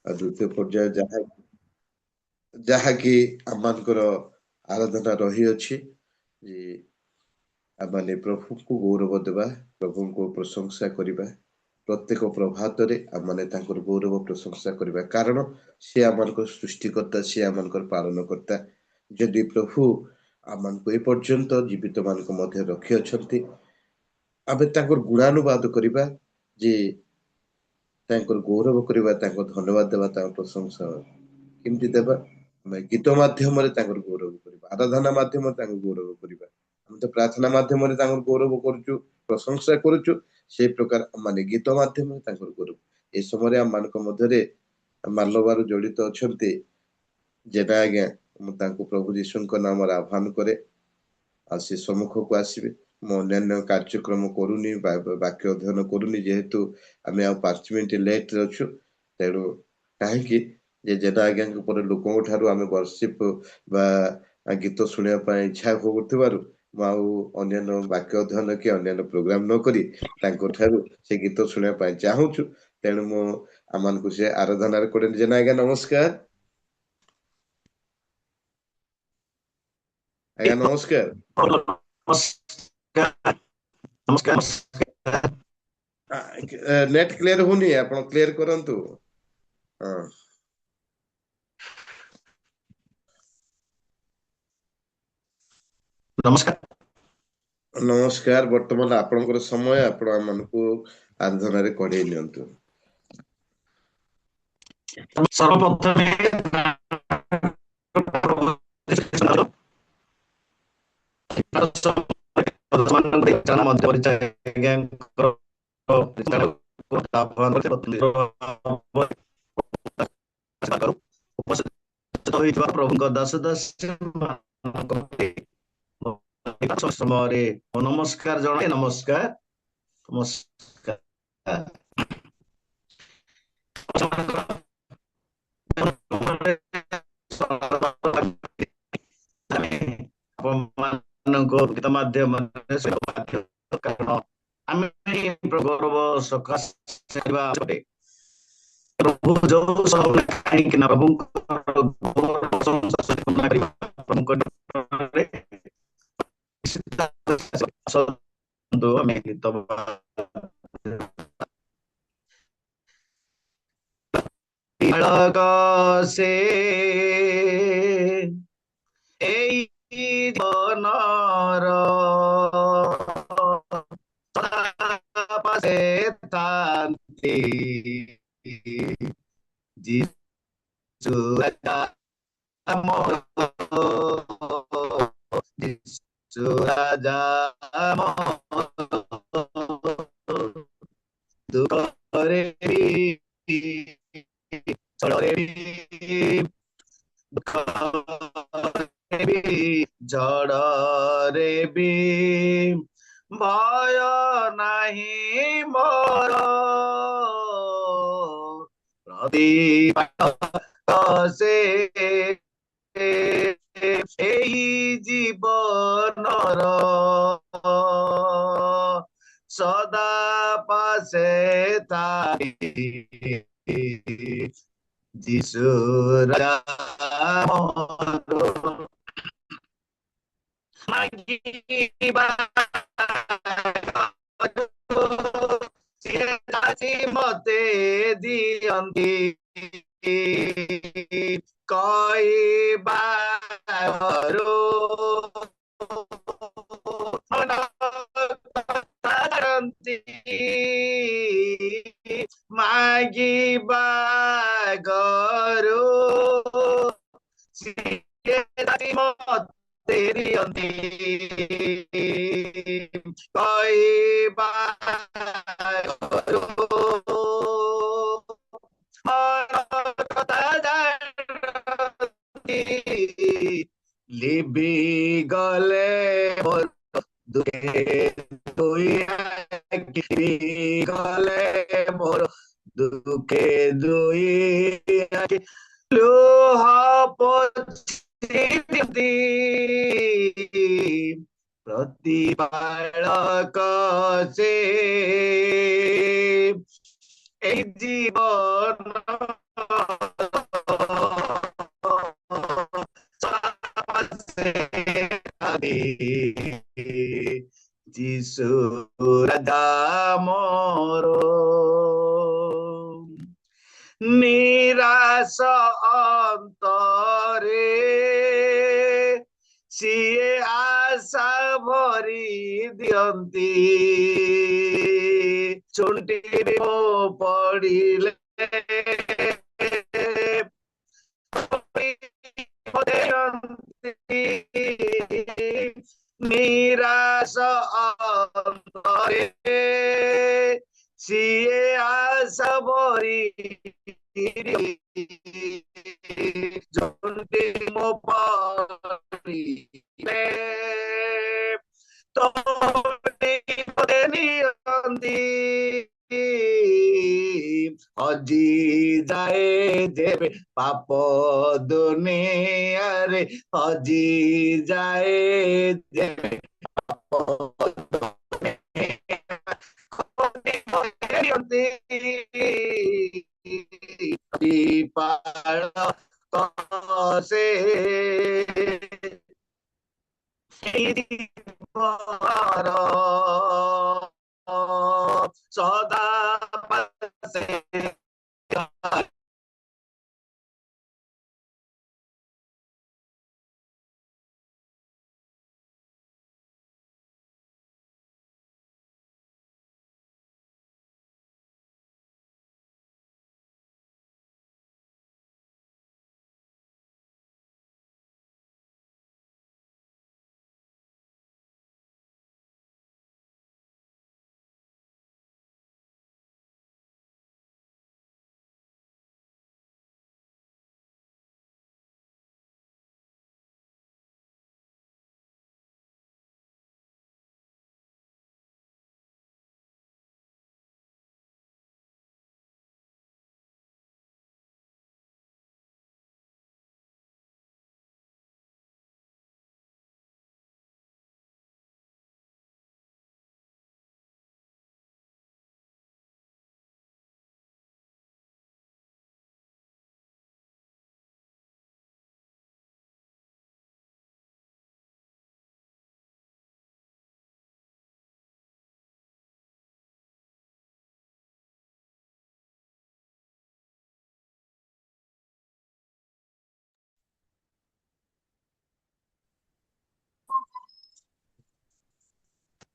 ଦ୍ୱିତୀୟ ପର୍ଯ୍ୟାୟ ଯାହାକି ଆମମାନଙ୍କର ଆରାଧନା ରହିଅଛି ଯେ ଆମମାନେ ପ୍ରଭୁଙ୍କୁ ଗୌରବ ଦେବା, ପ୍ରଭୁଙ୍କୁ ପ୍ରଶଂସା କରିବା। ପ୍ରତ୍ୟେକ ପ୍ରଭାତରେ ଆମମାନେ ତାଙ୍କର ଗୌରବ ପ୍ରଶଂସା କରିବା, କାରଣ ସେ ଆମମାନଙ୍କର ସୃଷ୍ଟିକର୍ତ୍ତା, ସେ ଆମମାନଙ୍କର ପାଳନକର୍ତ୍ତା। ଯଦି ପ୍ରଭୁ ଆମମାନଙ୍କୁ ଏପର୍ଯ୍ୟନ୍ତ ଜୀବିତମାନଙ୍କ ମଧ୍ୟରେ ରଖିଅଛନ୍ତି, ଆମେ ତାଙ୍କର ଗୁଣାନୁବାଦ କରିବା, ଯେ ତାଙ୍କର ଗୌରବ କରିବା, ତାଙ୍କୁ ଧନ୍ୟବାଦ ଦେବା, ତାଙ୍କ ପ୍ରଶଂସା କେମିତି ଦେବା? ଆମେ ଗୀତ ମାଧ୍ୟମରେ ତାଙ୍କର ଗୌରବ କରିବା, ଆରାଧନା ମାଧ୍ୟମରେ ତାଙ୍କୁ ଗୌରବ କରିବା। ଆମେ ତ ପ୍ରାର୍ଥନା ମାଧ୍ୟମରେ ତାଙ୍କର ଗୌରବ କରୁଛୁ, ପ୍ରଶଂସା କରୁଛୁ। ସେଇ ପ୍ରକାର ମାନେ ଗୀତ ମାଧ୍ୟମରେ ତାଙ୍କର ଗୌରବ। ଏ ସମୟରେ ଆମମାନଙ୍କ ମଧ୍ୟରେ ମାଲ୍ୟବାରୁ ଜଡ଼ିତ ଅଛନ୍ତି, ଯେଟା ଆଜ୍ଞା ମୁଁ ତାଙ୍କୁ ପ୍ରଭୁ ଯୀଶୁଙ୍କ ନାମରେ ଆହ୍ୱାନ କରେ, ଆଉ ସେ ସମ୍ମୁଖକୁ ଆସିବେ। ମୁଁ ଅନ୍ୟାନ୍ୟ କାର୍ଯ୍ୟକ୍ରମ କରୁନି, ବାକ୍ୟ ଅଧ୍ୟୟନ କରୁନି, ଯେହେତୁ ଆମେ ଆଉ 5 ମିନିଟ୍ ଲେଟ୍ରେ ଅଛୁ। ତେଣୁ କାହିଁକି ଯେଟା ଆଜ୍ଞାଙ୍କ ପରେ ଲୋକଙ୍କ ଠାରୁ ଆମେ ବର୍ଷିପ ବା ଗୀତ ଶୁଣିବା ପାଇଁ ଇଚ୍ଛା କରୁଥିବାରୁ ମୁଁ ଆଉ ଅନ୍ୟାନ୍ୟ ବାକ୍ୟ ଅଧ୍ୟୟନ କି ଅନ୍ୟାନ୍ୟ ପ୍ରୋଗ୍ରାମ ନ କରି ତାଙ୍କ ଠାରୁ ସେ ଗୀତ ଶୁଣିବା ପାଇଁ ଚାହୁଁଛୁ। ତେଣୁ ମୁଁ ଆମମାନଙ୍କୁ ସେ ଆରାଧନାରେ କରେ। ଯେନା ଆଜ୍ଞା ନମସ୍କାର। ଆଜ୍ଞା ନମସ୍କାର। ନେଟ୍ କ୍ଲିୟର ହଉନି, ଆପଣ କ୍ଲିୟର କରନ୍ତୁ। ହଁ ନମସ୍କାର। ବର୍ତ୍ତମାନ ଆପଣଙ୍କର ସମୟ, ଆପଣ ଆମମାନଙ୍କୁ ଆରାଧନାରେ କଢେଇ ନିଅନ୍ତୁ। ସର୍ବପ୍ରଥମେ ପ୍ରଭୁଙ୍କ ଦାସ ସମୟରେ ନମସ୍କାର ଜଣାଏ। ନମସ୍କାର ଗୀତ ମାଧ୍ୟମରେ କାରଣ ଆମେ ଗୌରବ ସକାଶେ ପ୍ରଭୁ ଯୋଉ କାହିଁକିନା ଆମେ ଗୀତ ସେ এই ধনৰ পাশে থাকি যিশু আমার যিশু রাজা দুঃখরে ঝড়রে বি ভয় নাহি মোর ସେ এই জীবনর সদা পাশে থাকি যিশু রাজা মতে দিয়ন্তি କହିବାରୁ ମାଗିବା ଗରୁ ମତେ ଦିଅନ୍ତି କହିବା লিবি গলে গলে মোর দুঃখে দুই লুহ প্রতিপালক সে এই জীবন से যিশু রাজা মোর নিরাশ অন্তরে ସିଏ ଆଶା ଭରି ଦିଅନ୍ତି ଚୁଣ୍ଟିରେ ମୋ ପଡ଼ିଲେ ନିରାଶ ଅନ୍ତରେ ସିଏ ଆଶା ଭରି ଚୁଣ୍ଟି ମୋ ପଡ଼ିଲେ ନିଅନ୍ତି ହଜି ଯାଏ ଯେବେ ପାପ ଦୁନିଆରେ ହଜି ଯାଏ ଯେବେ ପାପ ସେ ସଦା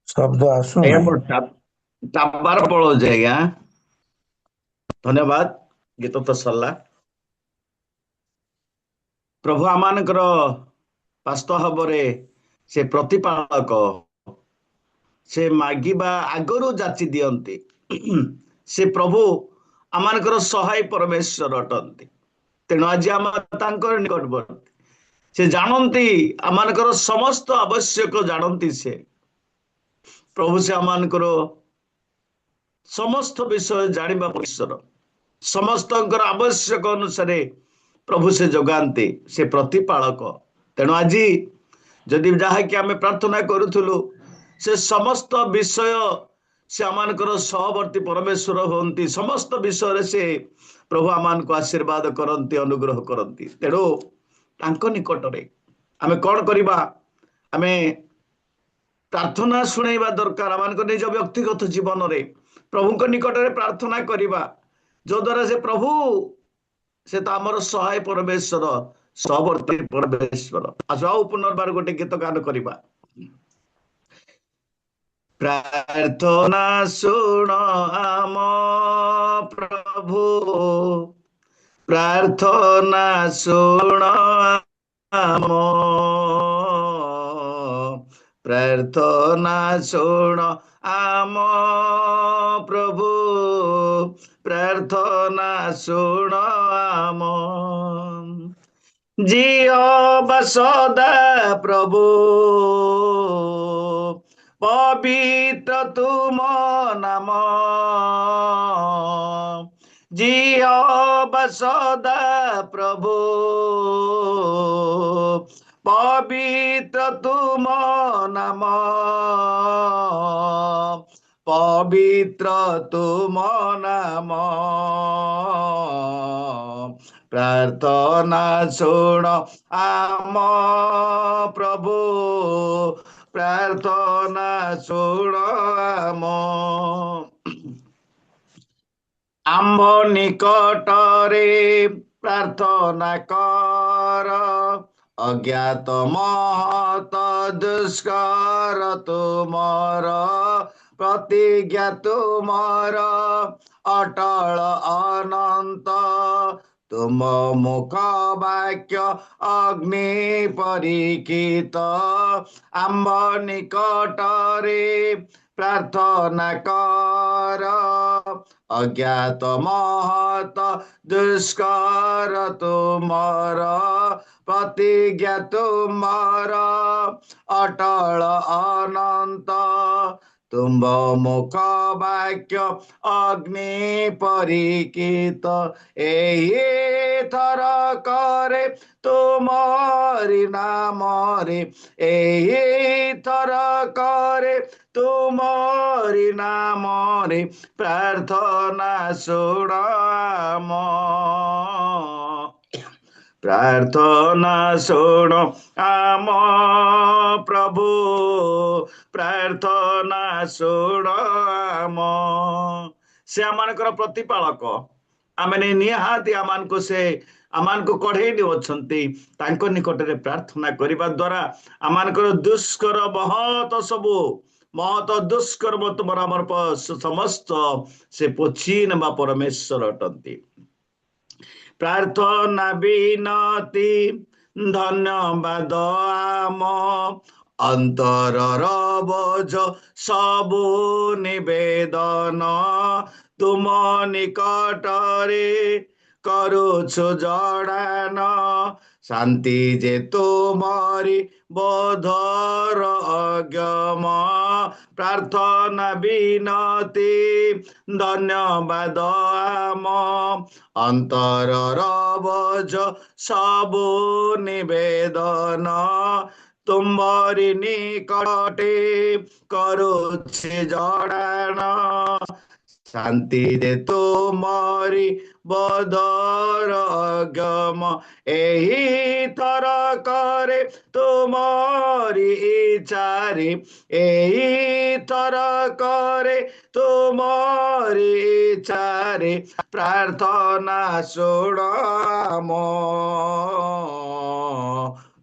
ଶବ୍ଦ ଆଜ୍ଞା ଆସୁନାହିଁ। ମୋର ଟାବାର ପଳଉଛି ଆଜ୍ଞା ଧନ୍ୟବାଦ ଗୀତ ତ ସରିଲା ପ୍ରଭୁ ଆମମାନଙ୍କର ବାସ୍ତବ ଭାବରେ ସେ ପ୍ରତିପାଳକ ସେ ମାଗିବା ଆଗରୁ ଯାଚି ଦିଅନ୍ତି ସେ ପ୍ରଭୁ ଆମମାନଙ୍କର ସହାୟ ପରମେଶ୍ୱର ଅଟନ୍ତି ତେଣୁ ଆଜି ଆମ ତାଙ୍କର ନିକଟବର୍ତ୍ତୀ ସେ ଜାଣନ୍ତି ଆମମାନଙ୍କର ସମସ୍ତ ଆବଶ୍ୟକ ଜାଣନ୍ତି ସେ ପ୍ରଭୁ ସେ ଆମମାନଙ୍କର ସମସ୍ତ ବିଷୟ ଜାଣିବା ଈଶ୍ୱର ସମସ୍ତଙ୍କର ଆବଶ୍ୟକ ଅନୁସାରେ ପ୍ରଭୁ ସେ ଯୋଗାନ୍ତି ସେ ପ୍ରତିପାଳକ ତେଣୁ ଆଜି ଯଦି ଯାହାକି ଆମେ ପ୍ରାର୍ଥନା କରୁଥିଲୁ ସେ ସମସ୍ତ ବିଷୟ ସେ ଆମମାନଙ୍କର ସହବର୍ତ୍ତୀ ପରମେଶ୍ୱର ହୁଅନ୍ତି ସମସ୍ତ ବିଷୟରେ ସେ ପ୍ରଭୁ ଆମମାନଙ୍କୁ ଆଶୀର୍ବାଦ କରନ୍ତି ଅନୁଗ୍ରହ କରନ୍ତି ତେଣୁ ତାଙ୍କ ନିକଟରେ ଆମେ କ'ଣ କରିବା ଆମେ ପ୍ରାର୍ଥନା ଶୁଣେଇବା ଦରକାର ଆମମାନଙ୍କ ନିଜ ବ୍ୟକ୍ତିଗତ ଜୀବନରେ ପ୍ରଭୁଙ୍କ ନିକଟରେ ପ୍ରାର୍ଥନା କରିବା ଯଦ୍ୱାରା ସେ ପ୍ରଭୁ ସେ ତ ଆମର ସହାୟ ପରମେଶ୍ୱର ସହବର୍ତ୍ତୀ ପରମେଶ୍ୱର ଆସ ଆଉ ପୁନର୍ବାର ଗୋଟେ ଗୀତ ଗାନ କରିବା ପ୍ରାର୍ଥନା ଶୁଣ ଆମ ପ୍ରଭୁ ପ୍ରାର୍ଥନା ଶୁଣ ଆମ ପ୍ରାର୍ଥନା ଶୁଣ ଆମ ପ୍ରଭୁ ପ୍ରାର୍ଥନା ଶୁଣ ଆମ ଜିହବା ସଦା ପ୍ରଭୁ ପବିତ୍ର ତୁମ ନାମ ଜିହବା ସଦା ପ୍ରଭୁ ପବିତ୍ର ତୁମ ନାମ ପବିତ୍ର ତୁମ ନାମ ପ୍ରାର୍ଥନା ଶୁଣ ଆମ ପ୍ରଭୁ, ପ୍ରାର୍ଥନା ଶୁଣ ଆମ ଆମ୍ଭ ନିକଟରେ ପ୍ରାର୍ଥନା କର, ଅଜ୍ଞାତ ମହତ ଦୁଷ୍କର ତୁମର, ପ୍ରତିଜ୍ଞା ତୁମର ଅଟଳ ଅନନ୍ତ, ତୁମ ମୁଖ ବାକ୍ୟ ଅଗ୍ନି ପରୀକ୍ଷିତ, ଆମ୍ଭ ନିକଟରେ ପ୍ରାର୍ଥନା କର, ଅଜ୍ଞାତ ମହତ ଦୁଷ୍କର ତୁମର, ପ୍ରତିଜ୍ଞା ତୁମର ଅଟଳ ଅନନ୍ତ, ତୁମ୍ଭ ମୁଖ ବାକ୍ୟ ଅଗ୍ନି ପରୀକ୍ଷିତ, ଏହି ଥର କରେ ତୁମରି ନାମରେ, ଏହି ଥର କରେ ତୁମରି ନାମରେ, ପ୍ରାର୍ଥନା ଶୁଣ ଆମ, ପ୍ରାର୍ଥନା ଶୁଣ ଆମ ପ୍ରଭୁ, ପ୍ରାର୍ଥନା ଶୁଣ ଆମ। ସେ ଆମମାନଙ୍କର ପ୍ରତିପାଳକ, ଆମେ ନିହାତି ଆମମାନଙ୍କୁ କଢେଇ ଦେଉଛନ୍ତି। ତାଙ୍କ ନିକଟରେ ପ୍ରାର୍ଥନା କରିବା ଦ୍ୱାରା ଆମମାନଙ୍କର ଦୁଷ୍କର ମହତ ଦୁଷ୍କର୍ମ ତୁମର ଆମର ସମସ୍ତ ସେ ପୋଛି ନେବା ପରମେଶ୍ୱର ଅଟନ୍ତି। ପ୍ରାର୍ଥନା ବିନତି ଧନ୍ୟବାଦ ଆମ ଅନ୍ତରର ବୋଝ ସବୁ ନିବେଦନ, ତୁମ ନିକଟରେ କରୁଛୁ ଜଣାନ, ଶାନ୍ତି ଯେ ତୁମରି ବୋଧର ଅଗମ, ପ୍ରାର୍ଥନା ବିନତି ଧନ୍ୟବାଦ ଆମ ଅନ୍ତରର ବୋଝ ସବୁ ନିବେଦନ, ତୁମରି ନିକଟେ କରୁଛି ଜଣାଣ, ଶାନ୍ତି ଯେ ତୁମରି ବୋଧର ଅଗମ, ଏହି ଥର କରେ ତୁମରି ଇଚ୍ଛାରେ, ଏହି ଥର କରେ ତୁମରି ଇଚ୍ଛାରେ, ପ୍ରାର୍ଥନା ଶୁଣ ଆମ,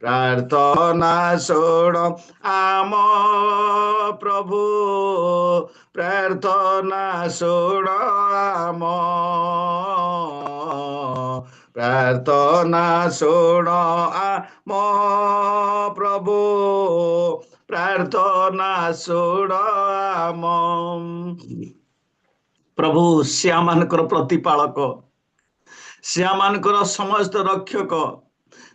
ପ୍ରାର୍ଥନା ଶୁଣ ଆମ ପ୍ରଭୁ, ପ୍ରାର୍ଥନା ଶୁଣ ଆମ, ପ୍ରାର୍ଥନା ଶୁଣ ଆମ ପ୍ରଭୁ, ପ୍ରାର୍ଥନା ଶୁଣ ଆମ ପ୍ରଭୁ। ସେ ଆମମାନଙ୍କର ପ୍ରତିପାଳକ, ସେ ଆମମାନଙ୍କର ସମସ୍ତ ରକ୍ଷକ।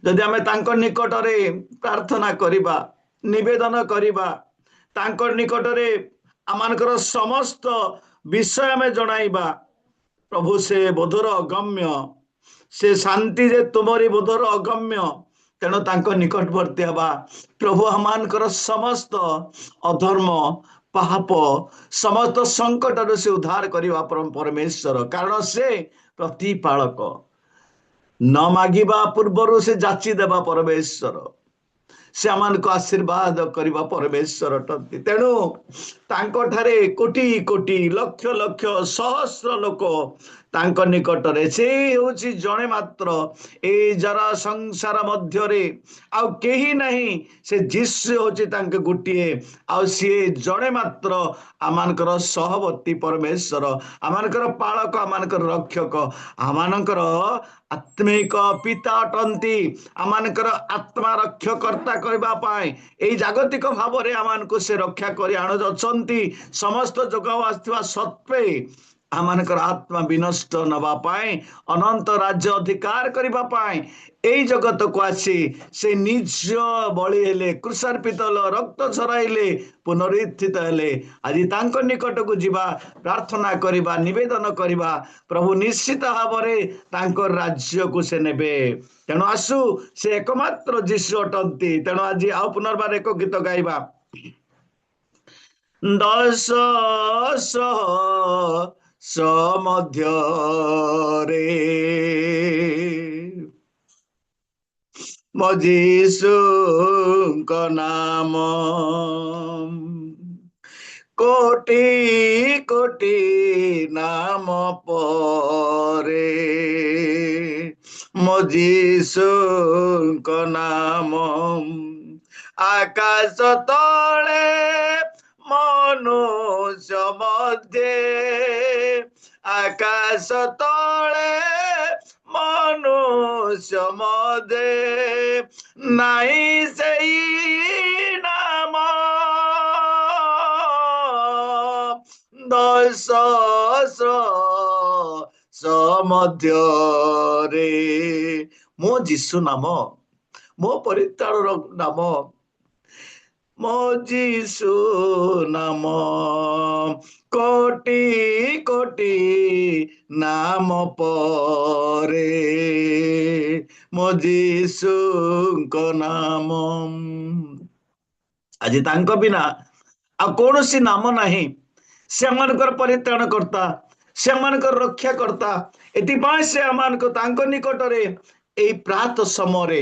ଯଦି ଆମେ ତାଙ୍କ ନିକଟରେ ପ୍ରାର୍ଥନା କରିବା, ନିବେଦନ କରିବା, ତାଙ୍କ ନିକଟରେ ଆମମାନଙ୍କର ସମସ୍ତ ବିଷୟ ଆମେ ଜଣାଇବା, ପ୍ରଭୁ ସେ ବୋଧର ଅଗମ୍ୟ, ସେ ଶାନ୍ତି ଯେ ତୁମରି ବୋଧର ଅଗମ୍ୟ, ତେଣୁ ତାଙ୍କ ନିକଟବର୍ତ୍ତୀ ହେବା। ପ୍ରଭୁ ଆମମାନଙ୍କର ସମସ୍ତ ଅଧର୍ମ ପାପ ସମସ୍ତ ସଙ୍କଟରୁ ସେ ଉଦ୍ଧାର କରିବା ପରମେଶ୍ୱର, କାରଣ ସେ ପ୍ରତିପାଳକ। ନ ମାଗିବା ପୂର୍ବରୁ ସେ ଯାଚି ଦେବା ପରମେଶ୍ୱର, ସେ ଆମମାନଙ୍କୁ ଆଶୀର୍ବାଦ କରିବା ପରମେଶ୍ୱର ଅଟନ୍ତି। ତେଣୁ ତାଙ୍କଠାରେ କୋଟି କୋଟି ଲକ୍ଷ ଲକ୍ଷ ସହସ୍ର ଲୋକ ତାଙ୍କ ନିକଟରେ, ସେ ହେଉଛି ଜଣେ ମାତ୍ର। ଏଇ ଜରା ସଂସାର ମଧ୍ୟରେ ଆଉ କେହି ନାହିଁ, ସେ ଯୀଶୁ ହେଉଛି ତାଙ୍କ ଗୋଟିଏ, ଆଉ ସିଏ ଜଣେ ମାତ୍ର ଆମମାନଙ୍କର ସହବର୍ତ୍ତୀ ପରମେଶ୍ୱର, ଆମମାନଙ୍କର ପାଳକ, ଆମମାନଙ୍କର ରକ୍ଷକ, ଆମମାନଙ୍କର ଆତ୍ମିକ ପିତା ଅଟନ୍ତି। ଆମମାନଙ୍କର ଆତ୍ମା ରକ୍ଷକର୍ତ୍ତା କରିବା ପାଇଁ ଏଇ ଜାଗତିକ ଭାବରେ ଆମମାନଙ୍କୁ ସେ ରକ୍ଷା କରି ଆଣୁଅଛନ୍ତି। ସମସ୍ତ ଯୋଗାଉ ଆସିଥିବା ସତ୍ତ୍ୱେ ଆମମାନଙ୍କର ଆତ୍ମା ବିନଷ୍ଟ ନେବା ପାଇଁ, ଅନନ୍ତ ରାଜ୍ୟ ଅଧିକାର କରିବା ପାଇଁ ଏଇ ଜଗତକୁ ଆସି ସେ ନିଜ ବଳି ହେଲେ, କୃଷାର୍ପିତ ରକ୍ତ ଝରାଇଲେ, ପୁନରୁତ୍ଥିତ ହେଲେ। ଆଜି ତାଙ୍କ ନିକଟକୁ ଯିବା, ପ୍ରାର୍ଥନା କରିବା, ନିବେଦନ କରିବା, ପ୍ରଭୁ ନିଶ୍ଚିତ ଭାବରେ ତାଙ୍କ ରାଜ୍ୟକୁ ସେ ନେବେ। ତେଣୁ ଆସୁ, ସେ ଏକମାତ୍ର ଯୀଶୁ ଅଟନ୍ତି। ତେଣୁ ଆଜି ଆଉ ପୁନର୍ବାର ଏକ ଗୀତ ଗାଇବା। 10,000 ସମଧ୍ୟରେ ମୋ ଯୀଶୁଙ୍କ ନାମ କୋଟି କୋଟି ନାମ ପରେ ମୋ ଯୀଶୁଙ୍କ ନାମ ଆକାଶ ତଳେ ମନୁଷ୍ୟ ମଧ୍ୟରେ ଆକାଶ ତଳେ ମନୁଷ୍ୟ ମଧ୍ୟରେ ନାଇଁ ସେଇ ନାମ ଦଶ ମଧ୍ୟରେ ମୋ ଯୀଶୁ ନାମ ମୋ ପରିତ୍ରାଣର ନାମ ମୋ ଯୀଶୁ ନାମ କୋଟି କୋଟି ନାମ ପରେ ମୋ ଯୀଶୁଙ୍କ ନାମ ଆଜି ତାଙ୍କ ବିନା ଆଉ କୌଣସି ନାମ ନାହିଁ ସେମାନଙ୍କର ପରିତ୍ରାଣ କର୍ତ୍ତା ସେମାନଙ୍କର ରକ୍ଷା କର୍ତ୍ତା ଏଥିପାଇଁ ସେ ଆମମାନଙ୍କୁ ତାଙ୍କ ନିକଟରେ ଏଇ ପ୍ରାତ ସମୟରେ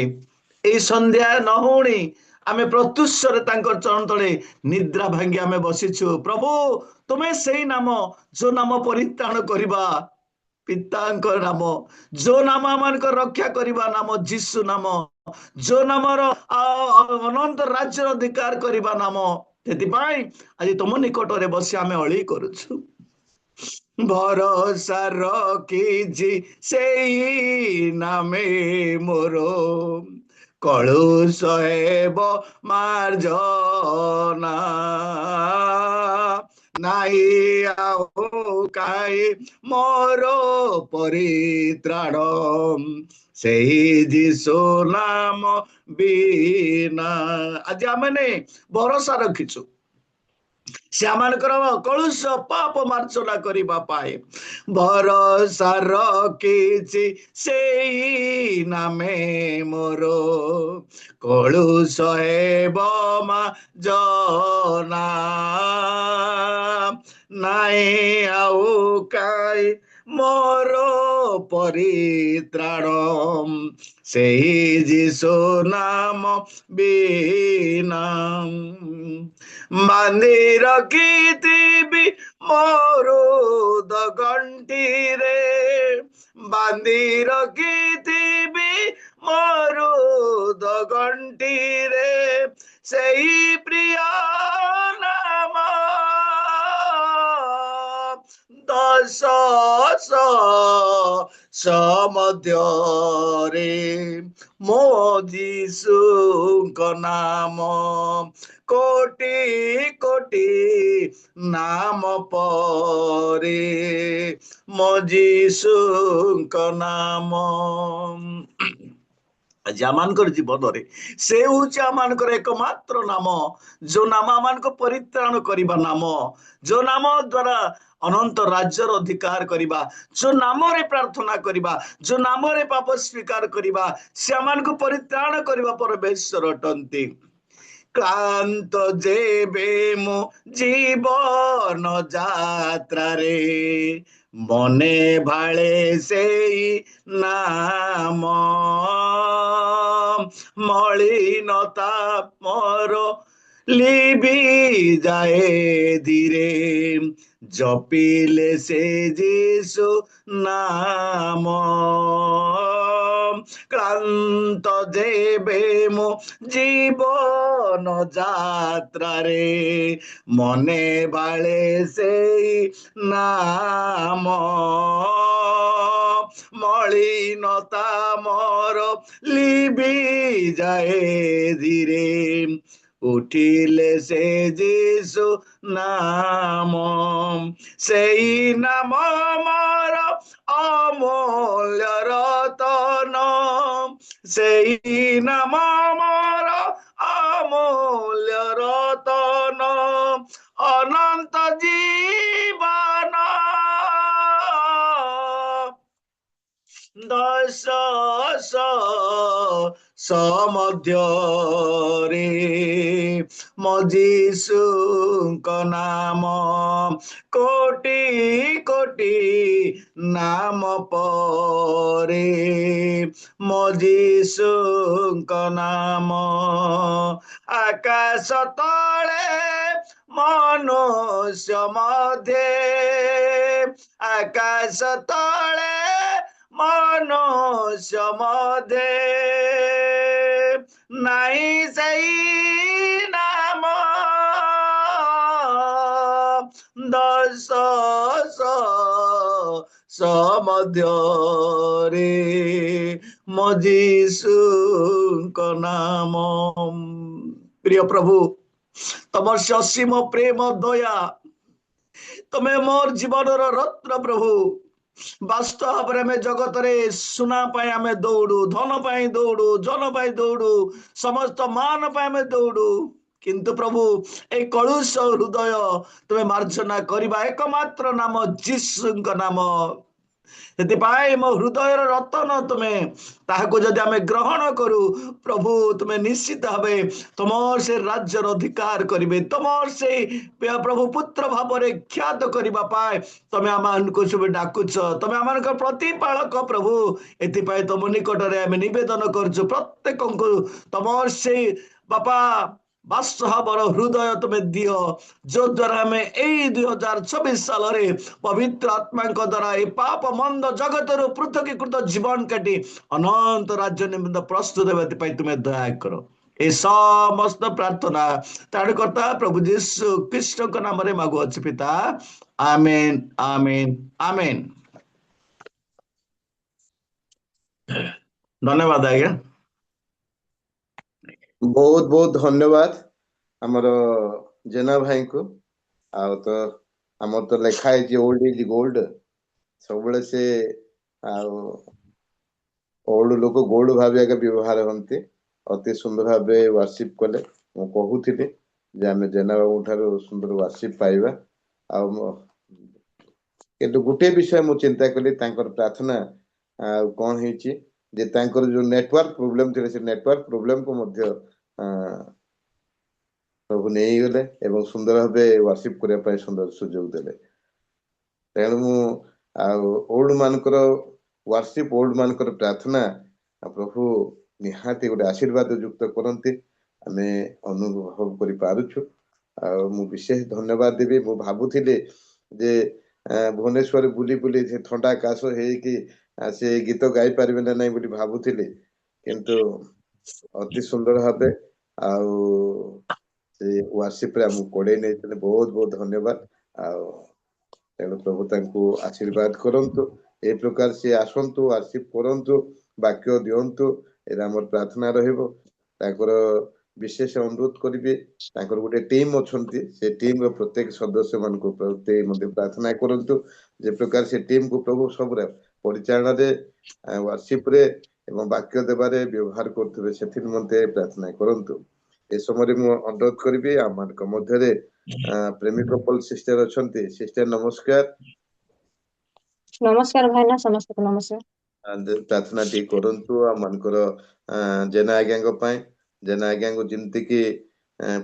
ଏଇ ସନ୍ଧ୍ୟା ନ ହଉଣି ଆମେ ପ୍ରତ୍ୟୁଷରେ ତାଙ୍କ ଚରଣ ତଳେ ନିଦ୍ରା ଭାଙ୍ଗି ଆମେ ବସିଛୁ ପ୍ରଭୁ ତୁମେ ସେଇ ନାମ ଯୋଉ ନାମ ପରିତ୍ରାଣ କରିବା ପିତାଙ୍କ ନାମ ଯୋଉ ନାମ ଆମମାନଙ୍କର ରକ୍ଷା କରିବା ନାମ ଯୀଶୁ ନାମ ଯୋଉ ନାମର ଅନନ୍ତ ରାଜ୍ୟର ଅଧିକାର କରିବା ନାମ ସେଥିପାଇଁ ଆଜି ତୁମ ନିକଟରେ ବସି ଆମେ ଅଳି କରୁଛୁ ଭରସା ରଖିଛି ସେଇ ନାମେ ମୋର କଳୁଷ ହେବ ମାର୍ଜନା ନାଇଁ ଆଉ କାହିଁ ମୋର ପରିତ୍ରାଣ ସେଇ ଯୀଶୁ ନାମ ବିନା ଆଜି ଆମେ ଭରସା ରଖିଛୁ ସେମାନଙ୍କର କଳୁଷ ପାପ ମାର୍ଜନା କରିବା ପାଇଁ ଭରସା ରଖିଛି ସେଇ ନାମେ ମୋର କଳୁଷ ହେବ ମାର୍ଜନା ନାଇଁ ଆଉ କାହିଁ ମୋର ପରିତ୍ରାଣ ସେଇ ଯୀଶୁ ନାମ ବିନା ବାନ୍ଧି ରଖିଥିବି ମୋର ଗଣ୍ଠିରେ ବାନ୍ଧି ରଖିଥିବି ମୋର ଗଣ୍ଠିରେ ସେଇ ପ୍ରିୟ ନାମ ଦଶ ମଧ୍ୟରେ ମୋ ଯୀଶୁଙ୍କ ନାମ କୋଟି କୋଟି ନାମ ପରେ ମୋ ଯୀଶୁଙ୍କ ନାମ ଆଜି ଆମମାନଙ୍କର ଜୀବନରେ ସେ ହଉଛି ଆମମାନଙ୍କର ଏକମାତ୍ର ନାମ ଯୋଉ ନାମ ଆମମାନଙ୍କୁ ପରିତ୍ରାଣ କରିବା ନାମ ଯୋଉ ନାମ ଦ୍ଵାରା ଅନନ୍ତ ରାଜ୍ୟର ଅଧିକାର କରିବା ଯୋଉ ନାମରେ ପ୍ରାର୍ଥନା କରିବା ଯୋଉ ନାମରେ ପାପ ସ୍ୱୀକାର କରିବା ସେମାନଙ୍କୁ ପରିତ୍ରାଣ କରିବା ପରମେଶ୍ୱର ଅଟନ୍ତି କ୍ଳାନ୍ତ ଯେବେ ମୋ ଜୀବନ ଯାତ୍ରାରେ ମନେ ଭାଳେ ସେଇ ନାମ ମଳିନତା ମୋର লিবি যায় ধীরে জপিলে সে যিশু নাম ক্লান্ত যেবে মো জীবন যাত্রারে মনে বাড়ে সেই নাম মলিনতা মর লিবি যায় ধীরে উঠিলে সে যিশু নাম সেই নাম আমার অমূল্য রতন সেই নাম আমার অমূল্য রতন অনন্ত জীবন দশ ମଧ୍ୟରେ ମୋ ଯୀଶୁଙ୍କ ନାମ କୋଟି କୋଟି ନାମ ପରେ ମୋ ଯୀଶୁଙ୍କ ନାମ ଆକାଶ ତଳେ ମନୁଷ୍ୟ ମଧ୍ୟେ ଆକାଶ ତଳେ ମନୁଷ୍ୟ ମଧ୍ୟେ ନାଇଁ ସେଇ ନାମ ଦଶ ମଧ୍ୟରେ ମୋ ଯୀଶୁଙ୍କ ନାମ। ପ୍ରିୟ ପ୍ରଭୁ ତମର ସେ ଅସୀମ ପ୍ରେମ ଦୟା ତମେ ମୋର ଜୀବନର ରତ୍ନ ପ୍ରଭୁ। ବାସ୍ତବ ଭାବରେ ଆମେ ଜଗତରେ ସୁନା ପାଇଁ ଆମେ ଦୌଡୁ, ଧନ ପାଇଁ ଦୌଡୁ, ଜନ ପାଇଁ ଦୌଡୁ, ସମସ୍ତ ମାନ ପାଇଁ ଆମେ ଦୌଡୁ, କିନ୍ତୁ ପ୍ରଭୁ এই କଳୁଷ ହୃଦୟ ତୁମେ ମାର୍ଜନା କରିବା ଏକମାତ୍ର ନାମ ଯୀଶୁଙ୍କ ନାମ। ସେଥିପାଇଁ ମୋ ହୃଦୟର ରତନ ତୁମେ, ତାହାକୁ ଯଦି ଆମେ ଗ୍ରହଣ କରୁ ପ୍ରଭୁ ତୁମେ ନିଶ୍ଚିତ ଭାବେ ତମର ସେ ରାଜ୍ୟର ଅଧିକାର କରିବେ, ତମର ସେଇ ପ୍ରଭୁ ପୁତ୍ର ଭାବରେ ଖ୍ୟାତ କରିବା ପାଇଁ ତମେ ଆମମାନଙ୍କୁ ସବୁ ଡାକୁଛ, ତମେ ଆମମାନଙ୍କ ପ୍ରତିପାଳକ ପ୍ରଭୁ। ଏଥିପାଇଁ ତମ ନିକଟରେ ଆମେ ନିବେଦନ କରୁଛୁ ପ୍ରତ୍ୟେକଙ୍କୁ ତମର ସେଇ ବାପା ବାସ୍ତବର ହୃଦୟ ତୁମେ ଦିଅ, ଯୋ ଦ୍ୱାରା ଆମେ ଏଇ 2024 ସାଲରେ ପବିତ୍ର ଆତ୍ମାଙ୍କ ଦ୍ୱାରା এই ପାପ ମନ୍ଦ ଜଗତରୁ ପୃଥକୀକୃତ ଜୀବନ କାଟି ଅନନ୍ତ ରାଜ୍ୟ ନିମିତ୍ତ ପ୍ରସ୍ତୁତ ହେବା ପାଇଁ ତୁମେ ଦୟା କର। এই ସମସ୍ତ ପ୍ରାର୍ଥନା ତ୍ରାଣକର୍ତ୍ତା ପ୍ରଭୁ ଯୀଶୁ ଖ୍ରୀଷ୍ଟଙ୍କ ନାମରେ ମାଗୁଅଛି ପିତା, ଆମେନ୍ ଆମେନ୍ ଆମେନ୍। ଧନ୍ୟବାଦ ଆଜ୍ଞା। ବହୁତ ବହୁତ ଧନ୍ୟବାଦ ଆମର ଜେନା ଭାଇଙ୍କୁ। ଆଉ ତ ଆମର ତ ଲେଖା ହେଇଛି ଓଲ୍ଡ ଇଜ ଗୋଲ୍ଡ, ସବୁବେଳେ ସେ ଆଉ ଓଲ୍ଡ ଲୋକ ଗୋଲ୍ଡ ଭାବେ ଆଗେ ବ୍ୟବହାର ହୁଅନ୍ତି। ଅତି ସୁନ୍ଦର ଭାବେ ୱାର୍ସିପ କଲେ। ମୁଁ କହୁଥିଲି ଯେ ଆମେ ଜେନା ବାବୁଙ୍କ ଠାରୁ ସୁନ୍ଦର ୱାର୍ସିପ ପାଇବା। ଆଉ କିନ୍ତୁ ଗୋଟିଏ ବିଷୟ ମୁଁ ଚିନ୍ତା କଲି, ତାଙ୍କର ପ୍ରାର୍ଥନା ଆଉ କଣ ହେଇଛି ଯେ ତାଙ୍କର ଯୋଉ ନେଟୱାର୍କ ପ୍ରୋବ୍ଲେମ ଥିଲା, ସେ ନେଟୱାର୍କ ପ୍ରୋବ୍ଲେମକୁ ମଧ୍ୟ ପ୍ରଭୁ ନେଇଗଲେ ଏବଂ ସୁନ୍ଦର ଭାବେ ୱାର୍ସିପ କରିବା ପାଇଁ ସୁନ୍ଦର ସୁଯୋଗ ଦେଲେ। ତେଣୁ ମୁଁ ଆଉ ଓଲ୍ଡ ମାନଙ୍କର ୱାର୍ସିପ, ଓଲ୍ଡ ମାନଙ୍କର ପ୍ରାର୍ଥନା ପ୍ରଭୁ ନିହାତି ଗୋଟେ ଆଶୀର୍ବାଦ ଯୁକ୍ତ କରନ୍ତି, ଆମେ ଅନୁଭବ କରିପାରୁଛୁ। ଆଉ ମୁଁ ବିଶେଷ ଧନ୍ୟବାଦ ଦେବି। ମୁଁ ଭାବୁଥିଲି ଯେ ଭୁବନେଶ୍ୱର ବୁଲି ବୁଲି ସେ ଥଣ୍ଡା କାଶ ହେଇକି ସେ ଗୀତ ଗାଇ ପାରିବେ ନା ନାଇଁ ବୋଲି ଭାବୁଥିଲି, କିନ୍ତୁ ଅତି ସୁନ୍ଦର ଭାବେ ଆଉ ସେ ୱାର୍ସିପରେ ଆମକୁ କୋଡେଇ ନେଇଥିଲେ। ବହୁତ ବହୁତ ଧନ୍ୟବାଦ। ଆଉ ତେଣୁ ପ୍ରଭୁ ତାଙ୍କୁ ଆଶୀର୍ବାଦ କରନ୍ତୁ, ଏ ପ୍ରକାର ସିଏ ଆସନ୍ତୁ, ୱାର୍ସିପ କରନ୍ତୁ, ବାକ୍ୟ ଦିଅନ୍ତୁ, ଏଇଟା ଆମର ପ୍ରାର୍ଥନା ରହିବ। ତାଙ୍କର ବିଶେଷ ଅନୁରୋଧ କରିବି, ତାଙ୍କର ଗୋଟେ ଟିମ୍ ଅଛନ୍ତି, ସେ ଟିମ୍ ର ପ୍ରତ୍ୟେକ ସଦସ୍ୟ ମାନଙ୍କୁ ପ୍ରତି ମଧ୍ୟ ପ୍ରାର୍ଥନା କରନ୍ତୁ, ଯେ ପ୍ରକାର ସେ ଟିମ୍ କୁ ପ୍ରଭୁ ସବୁରେ ପରିଚାଳନାରେ, ୱାର୍ସିପରେ ଏବଂ ବାକ୍ୟ ଦେବାରେ ବ୍ୟବହାର କରୁଥିବେ, ସେଥି ନିମନ୍ତେ ପ୍ରାର୍ଥନା କରନ୍ତୁ। ଏ ସମୟରେ ମୁଁ ଅନୁରୋଧ କରିବି, ଆମମାନଙ୍କ ମଧ୍ୟରେ ପ୍ରେମୀ କପଲ ସିଷ୍ଟର ଅଛନ୍ତି, ସିଷ୍ଟର ନମସ୍କାର। ନମସ୍କାର ଭାଇନା, ସମସ୍ତଙ୍କୁ ନମସ୍କାର। ପ୍ରାର୍ଥନା ଟିକେ କରନ୍ତୁ ଆମମାନଙ୍କର ଜେନା ଆଜ୍ଞାଙ୍କ ପାଇଁ। ଜେନା ଆଜ୍ଞାଙ୍କୁ ଯେମିତି କି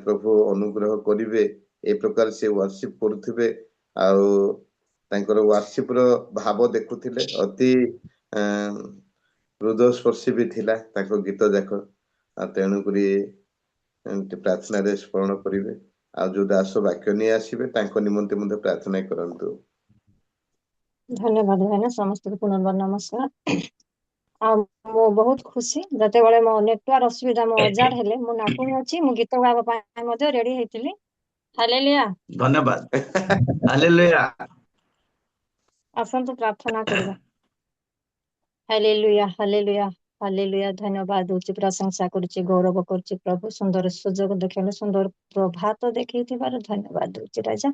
ପ୍ରଭୁ ଅନୁଗ୍ରହ କରିବେ, ଏ ପ୍ରକାର ସେ ୱାର୍ସିପ କରୁଥିବେ। ଆଉ ତାଙ୍କର ୱାର୍ସିପ ର ଭାବ ଦେଖୁଥିଲେ, ଅତି ହୃଦୟସ୍ପର୍ଶୀ ବି ଥିଲା ତାଙ୍କ ଗୀତ ଯାକ। ତେଣୁକରି ପ୍ରାର୍ଥନାରେ ସ୍ମରଣ କରିବେ। ଆଉ ଯୋଉ ଦାସ ବାକ୍ୟ ନେଇ ଆସିବେ ତାଙ୍କ ନିମନ୍ତେ ମଧ୍ୟ ପ୍ରାର୍ଥନା କରନ୍ତୁ। ଧନ୍ୟବାଦ ଭାଇନା, ସମସ୍ତଙ୍କୁ ପୁନର୍ବାର ନମସ୍କାର। ଆଉ ମୁଁ ବହୁତ ଖୁସି, ଯେତେବେଳେ ମୋ ନେଟୱାର୍କ ଅସୁବିଧା ମୋ ଅଜାଡ ହେଲେ, ମୁଁ ନାଟୁଣୀ ଅଛି, ମୁଁ ଗୀତ ଗାଇବା ପାଇଁ ମଧ୍ୟ ରେଡି ହେଇଥିଲି। ହାଲେଲୁୟା। ଧନ୍ୟବାଦ। ହାଲେଲୁୟା। ଆସନ୍ତୁ ପ୍ରାର୍ଥନା କରିବା। Hallelujah hallelujah hallelujah. ଧନ୍ୟବାଦ ଦଉଛି, ପ୍ରଶଂସା କରୁଛି, ଗୌରବ କରୁଛି ପ୍ରଭୁ। ସୁନ୍ଦର ସୁଯୋଗ ଦେଖେଇଲେ, ସୁନ୍ଦର ପ୍ରଭାତ ଦେଖେଇଥିବାରୁ ଧନ୍ୟବାଦ ଦଉଛି ରାଜା।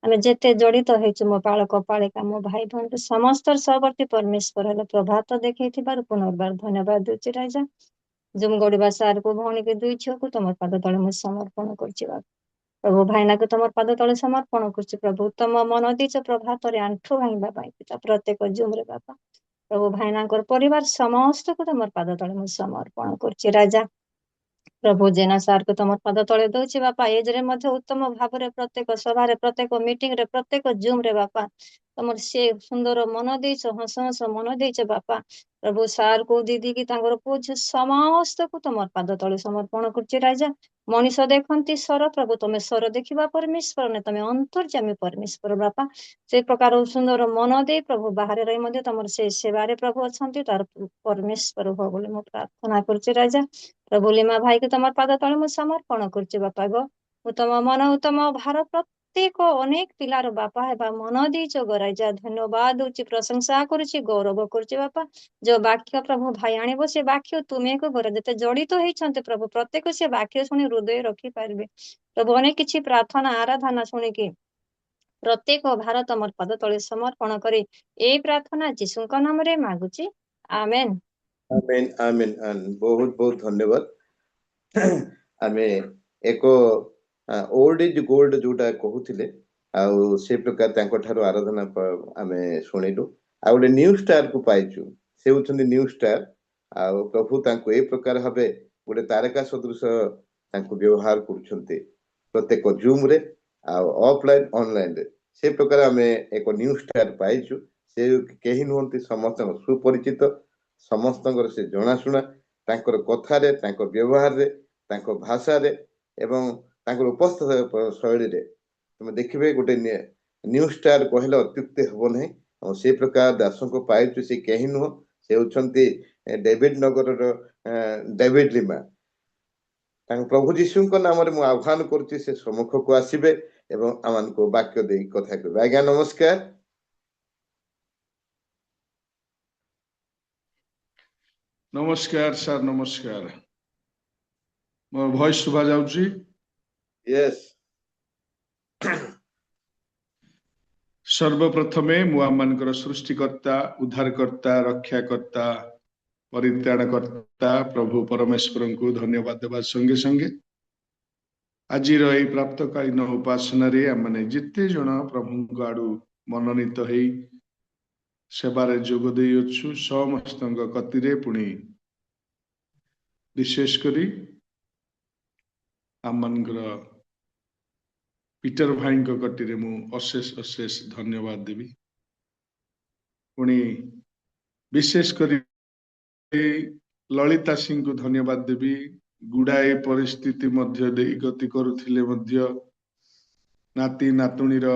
ଆମେ ଯେତେ ଜଡିତ ହେଇଛୁ, ମୋ ପାଳକ ପାଳିକା, ମୋ ଭାଇ ଭଉଣୀ ସମସ୍ତ ସହବର୍ତ୍ତୀ ପରମେଶ୍ୱର ହେଲେ ପ୍ରଭାତ ଦେଖେଇଥିବାରୁ ପୁନର୍ବାର ଧନ୍ୟବାଦ ଦଉଛି ରାଜା। ଜୁମ ଗଡିବା ସାରକୁ, ଭଉଣୀକୁ, ଦୁଇ ଝିଅକୁ ତମର ପାଦ ତଳେ ମୁଁ ସମର୍ପଣ କରୁଛି ବାବା। ପ୍ରଭୁ ଭାଇନାକୁ ତମର ପାଦ ତଳେ ସମର୍ପଣ କରୁଛି ପ୍ରଭୁ। ତମ ମନ ଦେଇଛ ପ୍ରଭାତରେ ଆଣ୍ଠୁ ଭାଙ୍ଗିବା ପାଇଁ ପିତା, ପ୍ରତ୍ୟେକ ଜୁମରେ ବାପା। ପ୍ରଭୁ ଭାଇନାଙ୍କର ପରିବାର ସମସ୍ତଙ୍କୁ ତମର ପାଦ ତଳେ ମୁଁ ସମର୍ପଣ କରୁଛି ରାଜା। प्रभु जेना सार को तुम पद तले दौचे बापा एजरे मध्य उत्तम भाव प्रत्येक सभा प्रत्येक मीटिंग रे प्रत्येक जूम रे बापा तुम से सुंदर मन देच हस हस मन देच बापा प्रभु सार को दीदी की पुओ झियो समस्त को तुम पाद तले समर्पण करछे राजा मनीष देखती स्वर प्रभु तुम स्वर देखा परमेश्वर ने तुम अंतर्जामी परमेश्वर बापा से प्रकार सुंदर मन दे प्रभु बाहर रही मध्य तुम से सेवारे प्रभु अच्छा तार परमेश्वर हो बोले मु प्रार्थना करछे राजा प्रभु लीमा भाई के तुम पाद तले मु समर्पण करछे बापा गो उत्तम मन उत्तम भार प्रत्येक अनेक पिलार बापा हेबा मन देच गो राजा धन्यवाद दूची प्रशंसा करुची गौरव करुची बापा जो वाक्य प्रभु भाई आणिबो से वाक्य तुमे को घर जते जड़ित होइछन्ते प्रभु प्रत्येक से वाक्य शुणी हृदय रखी पारबे प्रभु अनेक किछि प्रार्थना आराधना शुणी की प्रत्येक भार तुम पद तले समर्पण करी ए प्रार्थना यीशुଙ୍କ नाम रे मागुची आमेन आमेन आमेन आमेन बहुत बहुत धन्यवाद आमे एक ओल्ड इज गोल्ड जोटा कहूथिले आउ से प्रकार तांको ठारो आराधना आमे सुनिलु आ गोटे न्यू स्टार को पाइछु से होछन्ती न्यू स्टार आ प्रभु तांको ए प्रकार भाबे गोटे तारका सदृश तांको व्यवहार करूछन्ते प्रत्येक जूम रे आ ऑफलाइन ऑनलाइन रे से प्रकार आमे एक न्यू स्टार पाइछु से केही नहंती समस्त सुपरिचित समस्तଙ୍କର से जनाशुना तांकर कथारे तांकर व्यवहार रे तांकर भाषा रे एवं तांकर उपस्थित शैली रे तुम देखिबे गोटे न्यू स्टार कहले अत्युक्ति हबो नै और से प्रकार दासों को पाइछु से केही नुह से होछन्ती डेविड नगर रो डेविड लिमा तांग प्रभु यीशु को नाम रे मु आह्वान करछि से सम्मुख को आसीबे एवं आमान को वाक्य देई कथा कहबे आज्ञा नमस्कार नमस्कार सर नमस्कार मोर वॉइस सुभा जाउची यस सर्वप्रथमे मु आमानकर सृष्टिकर्ता उद्धारकर्ता रक्षाकर्ता परित्राणकर्ता प्रभु परमेश्वर को धन्यवाद देवा संगे संगे आज प्राप्तकालीन उपासना रे आमने जिते जन प्रभु आड़ू मनोनीत हेई सेवारे जोग देई अछु समस्त कतिरे पुणी विशेष करी आमनकर पीटर भाई कटिरे मु अशेष अशेष धन्यवाद देवी पुणी विशेष करी ललिता सिंह को धन्यवाद देवी गुड़ाए परिस्थिति मध्य देई गति करुथिले मध्य नाती नातुणीर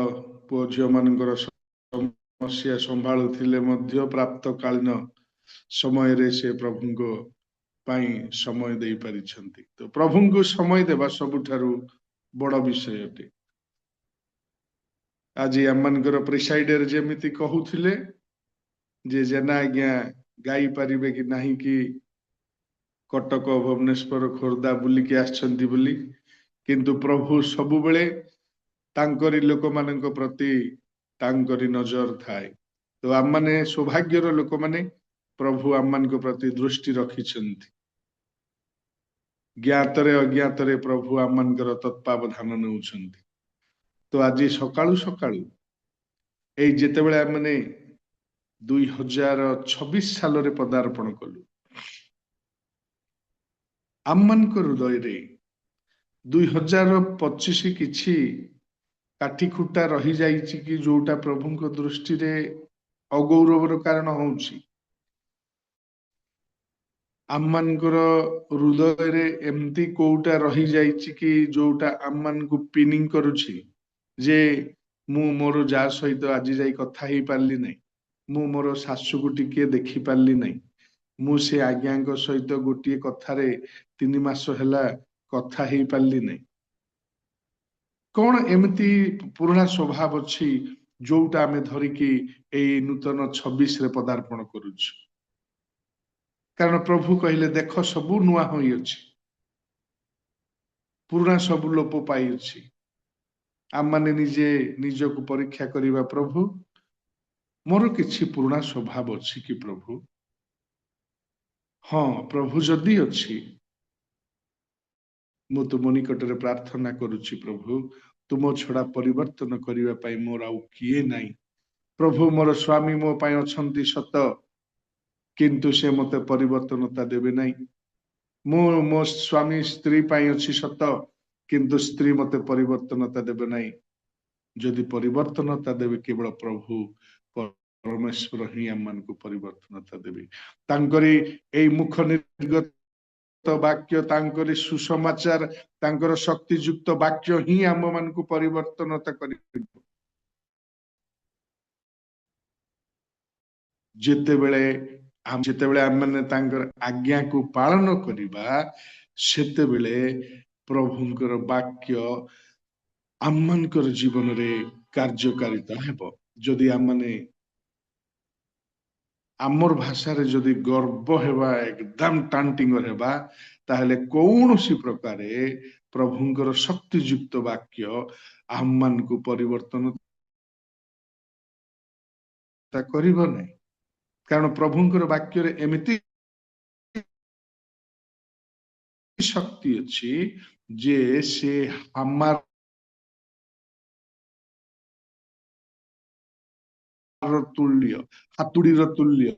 पुओ झियो मानकर समस्या संभाळुथिले मध्य प्राप्त कालीन समय रे से प्रभु को पाई समय दे पारिछंती तो प्रभु को समय देवा सबुठारु बड़ विषय अटे आज आमनकर प्रिसाइडर जेमिति कहूथिले जे जेना आज्ञा गाई पारिबे कि नाही कि कटक भुवनेश्वर खोर्धा बुलिकी आछंती बुली किंतु प्रभु सबु बेले तांकरी लोक मानक प्रति तांकरी नजर थाए तो आम माने सौभाग्यर लोक माने प्रभु आम मान प्रति दृष्टि रखिछंती ज्ञातरे अज्ञातरे प्रभु आम मानकर तत्वावधान नउछंती तो आज सकाळु सकाळु एई जेतेबेले आमने 2026 साल रे पदार्पण कलु आम मान हृदय रे 2025 किछि काठी खुटा रही जाइछि कि जोटा प्रभु को दृष्टि रे अगौरवर कारण होउछि आम मानकर हृदय रे एमती कोउटा रही जाइछि कि जोटा आम मान को पिनिंग करूछि जे मु मोर जा सहित आज जाई कथा ही पारली नै मु मोर सासु को टिके देखि पारली नै मु से आज्ञाଙ୍କ सहित गोटिए कथारे 3 मास हैला कथा ही पारली नै कौन एमती पुराना स्वभाव अछि जोटा आमे धरिकी एई नूतन 26 रे पदार्पण करूछु कारण प्रभु कहले देख सबु नुआ होई अछि पुराना सब लोप पाई अछि आम माने निजे निजको परीक्षा करिबा प्रभु मोर किछि पुराना स्वभाव अछि कि प्रभु हाँ प्रभु जदि अछि मु तुम निकटरे प्रार्थना करुछि प्रभु तुम छड़ा परिवर्तन करिबा पाई मोर आउ किए नाही प्रभु मोर स्वामी मो पाई अछंती सत किंतु से मते परिवर्तनता देबे नाही मो स्वामी स्त्री पाई अच्छी सत किंतु स्त्री मते परिवर्तनता देबे नहीं जदि परिवर्तनता देबे केवल प्रभु परमेश्वर ही आम मान को परिवर्तनता देबे तांकरी एई मुख निर्गत वाक्य तांकरी सुसमाचार तांकर शक्तियुक्त वाक्य ही आम मान को परिवर्तनता करिबो जेतेबेले आम माने आज्ञा को पालन करिबा सेतेबेले प्रभुंकर वाक्य आम मानकर जीवन रे कार्यकारिता हेबो जदि आम माने आमर भाषा रे जदि गर्व हेबा एकदम टांटिंगर हेबा ताहले कौनसी प्रकारे प्रभुंकर शक्तियुक्त वाक्य आम मान को परिवर्तन करिबो नै कारण प्रभुंकर वाक्य रे एमिति शक्ति अच्छी जे से हमार तुल्य हातुड़ी तुल्य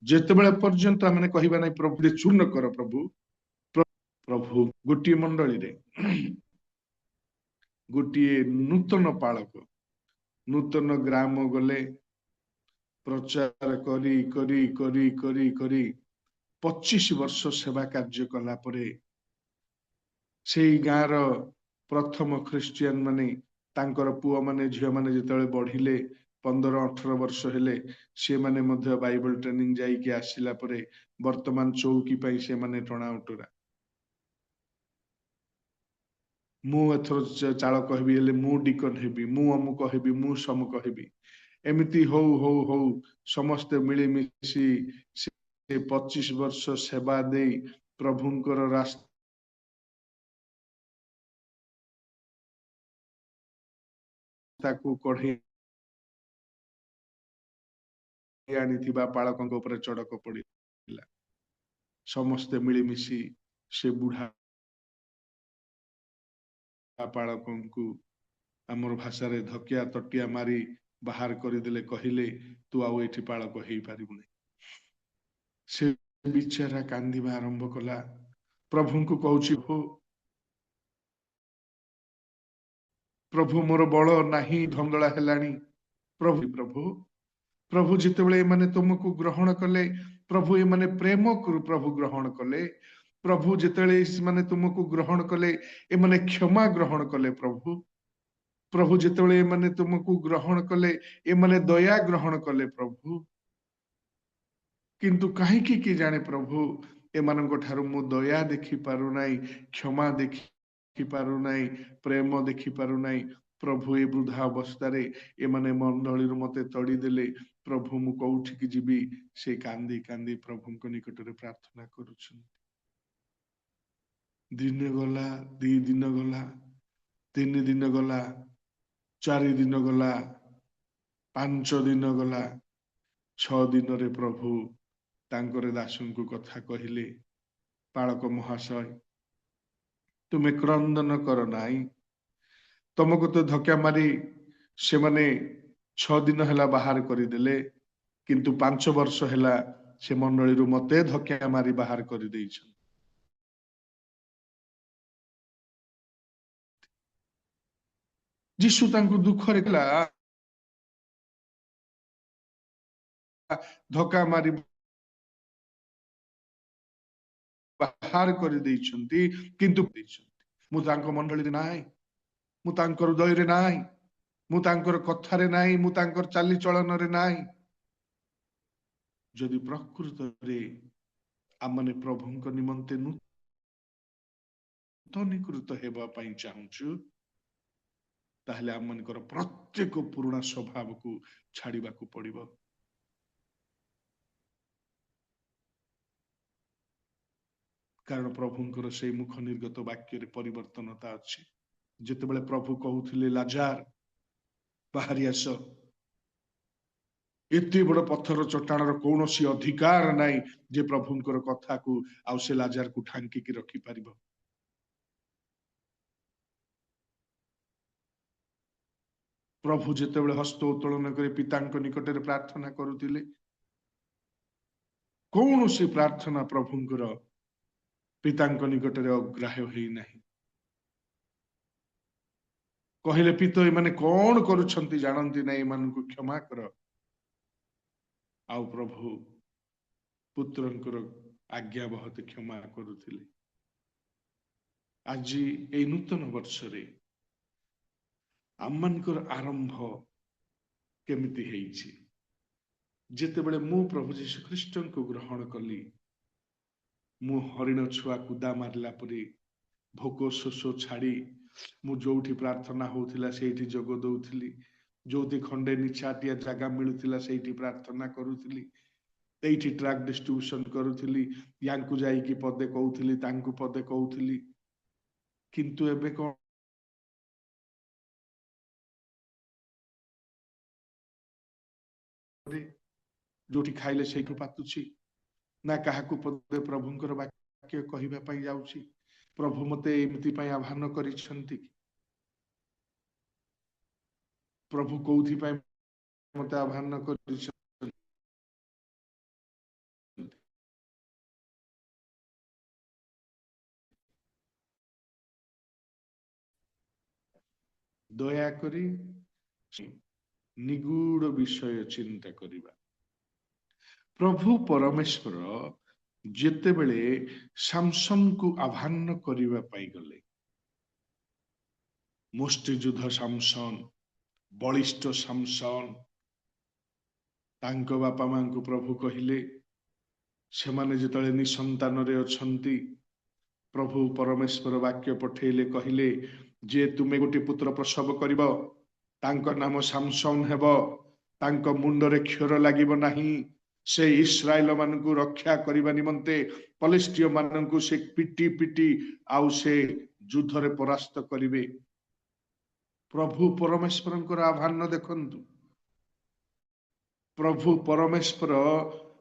जेतेबेले पर्यंत आमने कहिबा नै प्रभु चूर्ण कर प्रभु प्रभु गोटी मंडली रे गोटी नूतन पालक नूतन ग्राम गले प्रचार करी करी करी करी करी 25 वर्ष सेवा कार्य कला परे से गाँव प्रथम ख्रिस्टियन माने तांकर पुआ माने झियो माने जेतेबेले बढ़िले 15-18 वर्ष हेले से माने मध्य बाइबल ट्रेनिंग जाई के आसिला परे वर्तमान चौकी पाई से माने टणा उटरा मु एथर चाल कहबी हेले मु डिकन हेबी मु अमुक हेबी मु समुक हेबी एमिति हो हो हो समस्त मिली मिसी से 25 वर्ष सेवा दे प्रभुंकर रास्ता को कढ़े आनिथिबा पालकंक ऊपर चड़क पड़िला समस्ते मिलीमिशी से बुढ़ा पालकंकु आमर भाषा रे धकिया तटिया मारी बाहर करदेले कहिले तू आउ एठी पालक हेई पारिबुनी से बिचारा कांदिबा आरंभ कला प्रभुंकु कहूची हो प्रभु मोर बल नाही धंदला हेलानी प्रभु प्रभु प्रभु जितेबेले माने तुमको ग्रहण कले प्रभु ए माने प्रेम कर प्रभु ग्रहण कले प्रभु जितेबेले माने तुमको ग्रहण कले ए माने क्षमा ग्रहण कले प्रभु प्रभु जितेबेले माने तुमको ग्रहण कले ए माने दया ग्रहण कले प्रभु किंतु कहीं की जाने प्रभु एमानंको ठारू मु दया देखि पारु नाही क्षमा देखि पारु नाही प्रेम देखि पारु नाही प्रभु ए वृद्धा अवस्था रे ए माने मंडली मते तड़ी देले प्रभु मु कौठी की जीवी से कांदी कांदी प्रभु को निकट रे प्रार्थना करूछन दिन गला 2 दिन गला 3 दिन गला 4 दिन गला 5 दिन गला 6 दिन रे प्रभु तांकर दासों को कथा कहिले पालक महाशय तुम्हें क्रंदन कर नाई तुमको तो धक्का मारी से माने 6 दिन हैला बाहर करदेले किंतु 5 वर्ष हैला से मंडली रु मते धक्का मारी बाहर कर देइछन जीशु तांको दुख रे कला धक्का मारी बाहर कर देइछंती किंतु मु तांको मंडली रे नाही मु तांकर हृदय रे नाही मु तांकर कथा रे नाही मु तांकर चाली चलन रे नाही जदि प्रकृत रे आमने प्रभुंक निमंते नूतनीकृत हेबा पई चाहूछु ताहले आमनकर प्रत्येक पुराना स्वभाव को छाड़ीबा को पड़िबो कारण प्रभुंकर से मुख निर्गत वाक्य रे परिवर्तनता अछि जेतेबेले प्रभु कहउथिले लाजार बाहरी आस एते बड़ पत्थर चट्टाणर कौन अधिकार नाई जे प्रभुंकर कथा को आउ से लाजार को ढांकी रखी पारिबो। प्रभु जेतेबेले हस्त उत्तोलन करे पितांक निकटरे प्रार्थना करुतिले कौन सी प्रार्थना प्रभुंकर पितांक निकटरे अग्राह्य होई नाही। कहले पिता एमाने कौन करुछंती जानंती नाही, एमानकु क्षमा कर। आउ प्रभु पुत्रंकर आज्ञा बहुत क्षमा करुथिले। आज ए नूतन वर्ष रे आमनकर आरंभ केमिति हेइछि। जेतेबेले मु प्रभु जीशु ख्रीष्ट को ग्रहण कली, मु हरिण छुआ कुदा मारला परी भोक शोष छाड़ी मु जोठी प्रार्थना होउथिला सेठी जोग दउथिली, जोठी खंडे निछाटिया जगह मिलुथिला सेठी प्रार्थना करुथिली, एठी ट्रैक डिस्ट्रीब्यूशन करुथिली, यांकु जाई की पदे कहउथिली तांकु पदे कहउथिली। किंतु एबे को जोठी खाइले सेठु पातुछि ना काहाकु पदे प्रभुंकर वाक्य कहिबा पई जाउछि। प्रभु मते एमिति पई आह्वान करिसंती। प्रभु कोउथि पई मते आह्वान करिसंती। दया करी निगूढ़ विषय चिंता करिबा। प्रभु परमेश्वर जेतेबेले सामसन को आह्वान करिबा पाई गले, मुष्टियुद्ध सामसन, बलिष्ठ सामसन, तांको बापा मां को प्रभु कहिले से माने जेतले निसंतान रे अछंती, प्रभु परमेश्वर वाक्य पठेले कहिले जे तुमे गोटे पुत्र प्रसव करिबो, तांको नाम सामसन हेबो, तांको मुंडरे क्षर लागिबो नाही। से इस्राएल मानकु रक्षा करिबा निमंते पलिस्टिय मानकु से पिटी पिटी आउ से युद्ध रे परास्त करिवे। प्रभु परमेश्वरंकर आह्वान देखंतु। प्रभु परमेश्वर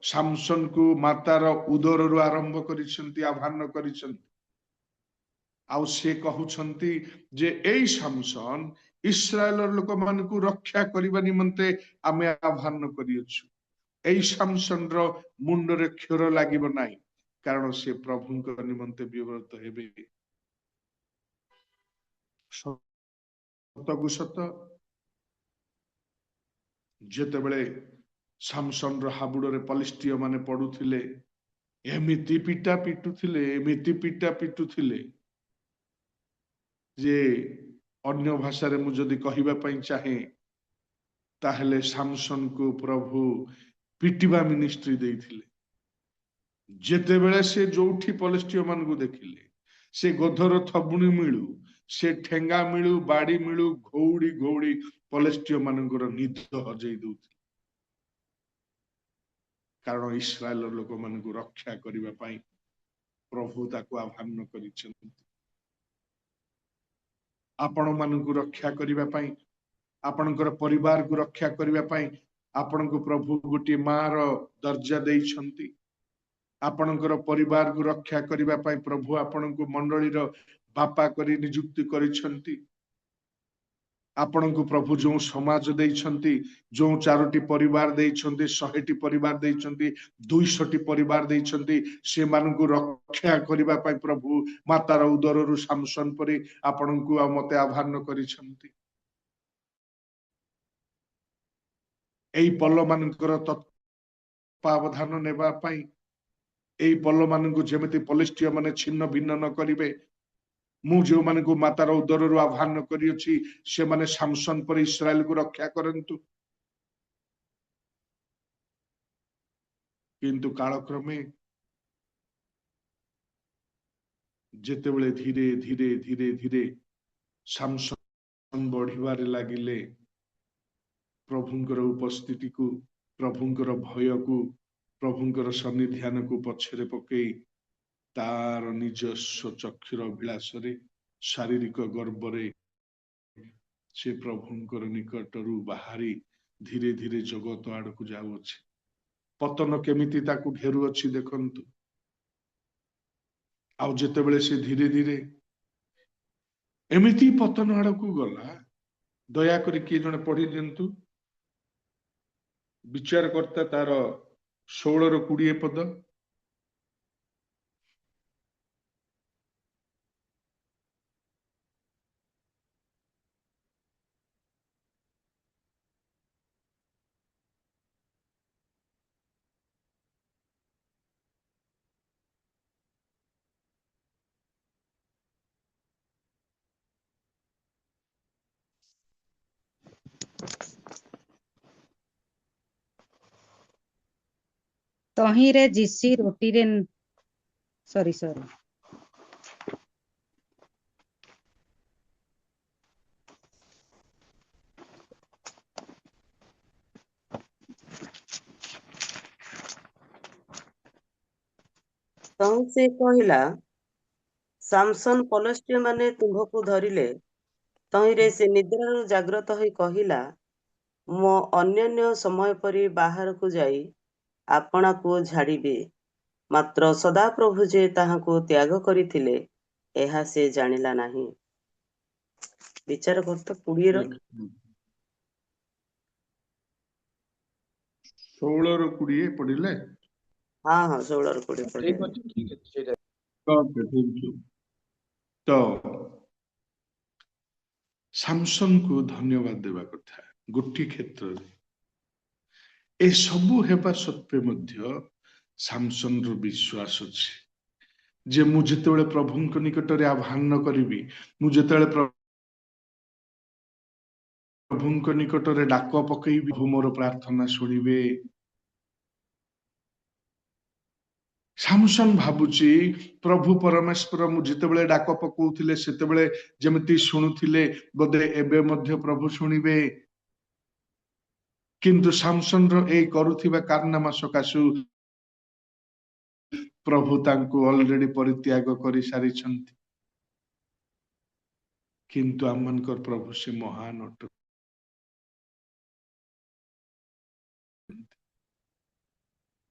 सामसन को मातार उदर रु आरंभ करिसंती, आह्वान करिसंती। आउ से कहउछंती जे एई सामसन इस्राएल लोक मानकु रक्षा करिबा निमंते आमे आह्वान करियछु। एई सामसन रो मुंडरे क्षर लागिबो नाही, कारण से प्रभुंकर निमंते विव्रत हेबे। सतकु सत जेतेबेले सामसन रो हाबुडरे पलिस्टिय माने पडुथिले, एमिति पिटा पिटुथिले, एमिति पिटा पिटुथिले जे अन्य भाषा रे मु जदि कहिबा पई चाहे ताहले सामसन को प्रभु पिटिबा मिनिस्ट्री देइथिले। जेतेबेले से जोठी पलिस्टिय मान को देखिले, से गोधर थबुणी मिलू, से ठेंगा मिलू, बाड़ी मिलू, घौड़ी घौड़ी पलिस्टिय मानकर निद हजई दउथिले। कारण इस्राएल लोक मान को रक्षा करिबा पई प्रभु ताको आह्वान करिसंती। आपण मान को रक्षा करिबा पई, आपणकर परिवार को रक्षा करिबा पई आपण को प्रभु गोटी मां रो दर्जा देइछंती। आपणकर परिवार को रक्षा करिबा पई प्रभु आपण को मंडली रो बापा करी नियुक्ति करिछंती। आपण को प्रभु जो समाज देइछंती, जो 4टी परिवार देइछंती, 100टी परिवार देइछंती, 200टी परिवार देइछंती, से मान को रक्षा करिबा पई प्रभु मातार उदर रु सामसन परी आपण को आ मते आह्वान करिछंती। एई पल्ल मानकर तत्वावधान नेबा पई, एई पल्ल मानकु जेमिति पलिस्टिय माने छिन्न भिन्न न करिवे, मु जो मानकु मातार उदर रु आह्वान करियछि से माने सामसन पर इस्राएल को रक्षा करंतु। किंतु कालक्रमे जेतेबेले धीरे धीरे धीरे धीरे सामसन बढ़िबारे लागिले, प्रभुंकर उपस्थिति को, प्रभुंकर भय को, प्रभुंकर सन्निधान को पछरे पकई तार निजस्व चक्षुर अभिलाष रे शारीरिक गर्व रे से प्रभुंकर निकटरू बाहरी ଧୀରେ ଧୀରେ ଜଗତ ଆଡକୁ ଯାଉଅଛି। ପତନ କେମିତି ତାକୁ ଘେରୁଅଛି ଦେଖନ୍ତୁ। ଆଉ ଯେତେବେଳେ ସେ ଧୀରେ ଧୀରେ ଏମିତି ପତନ ଆଡକୁ ଗଲା, ଦୟାକରି କିଏ ଜଣେ ପଢି ଦିଅନ୍ତୁ ବିଚାରକର୍ତ୍ତା ତାର 16 ରୁ 20 ପଦ। ତହିଁରେ ଯିସି ରୋଟିରେ ସରି ତହୁଁ ସେ କହିଲା, ସାମସନ ପଲଷ୍ଟୀୟ ମାନେ ତୁମ୍ଭକୁ ଧରିଲେ। ତହିଁରେ ସେ ନିଦ୍ରାରୁ ଜାଗ୍ରତ ହୋଇ କହିଲା, ମୁଁ ଅନ୍ୟାନ୍ୟ ସମୟ ପରି ବାହାରକୁ ଯାଇ ଆପଣାକୁ ଝାଡ଼ିବି। ମାତ୍ର ସଦାପ୍ରଭୁ ଯେ ତାହାଙ୍କୁ ତ୍ୟାଗ କରିଥିଲେ, ଏହା ସେ ଜାଣିଲା ନାହିଁ। ବିଚାରକର୍ତ୍ତା 20 16 ରୁ 20 ପଢିଲେ। ହଁ 16 ରୁ 20 ଠିକ ପଢିଲେ। ଅଛି, ଠିକ ଅଛି, ସେଇଟା ତ ସାମସନକୁ ଧନ୍ୟବାଦ ଦେବା କଥା। ଗୋଟିଏ କ୍ଷେତ୍ରରେ ଏସବୁ ହେବା ସତ୍ତ୍ୱେ ମଧ୍ୟ ସାମସନର ବିଶ୍ୱାସ ଅଛି ଯେ ମୁଁ ଯେତେବେଳେ ପ୍ରଭୁଙ୍କ ନିକଟରେ ଆହ୍ୱାନ କରିବି, ମୁଁ ଯେତେବେଳେ ପ୍ରଭୁଙ୍କ ନିକଟରେ ଡାକ ପକେଇବି, ପ୍ରଭୁ ମୋର ପ୍ରାର୍ଥନା ଶୁଣିବେ। ସାମସନ ଭାବୁଛି ପ୍ରଭୁ ପରମେଶ୍ୱର ମୁଁ ଯେତେବେଳେ ଡାକ ପକଉଥିଲେ ସେତେବେଳେ ଯେମିତି ଶୁଣୁଥିଲେ, ବୋଧେ ଏବେ ମଧ୍ୟ ପ୍ରଭୁ ଶୁଣିବେ। କିନ୍ତୁ ସାମସନର ଏଇ କରୁଥିବା କାରନାମା ସକାଶୁ ପ୍ରଭୁ ତାଙ୍କୁ ଅଲରେଡି ପରିତ୍ୟାଗ କରିସାରିଛନ୍ତି। କିନ୍ତୁ ଆମମାନଙ୍କର ପ୍ରଭୁ ସେ ମହାନ ଅଟନ୍ତି।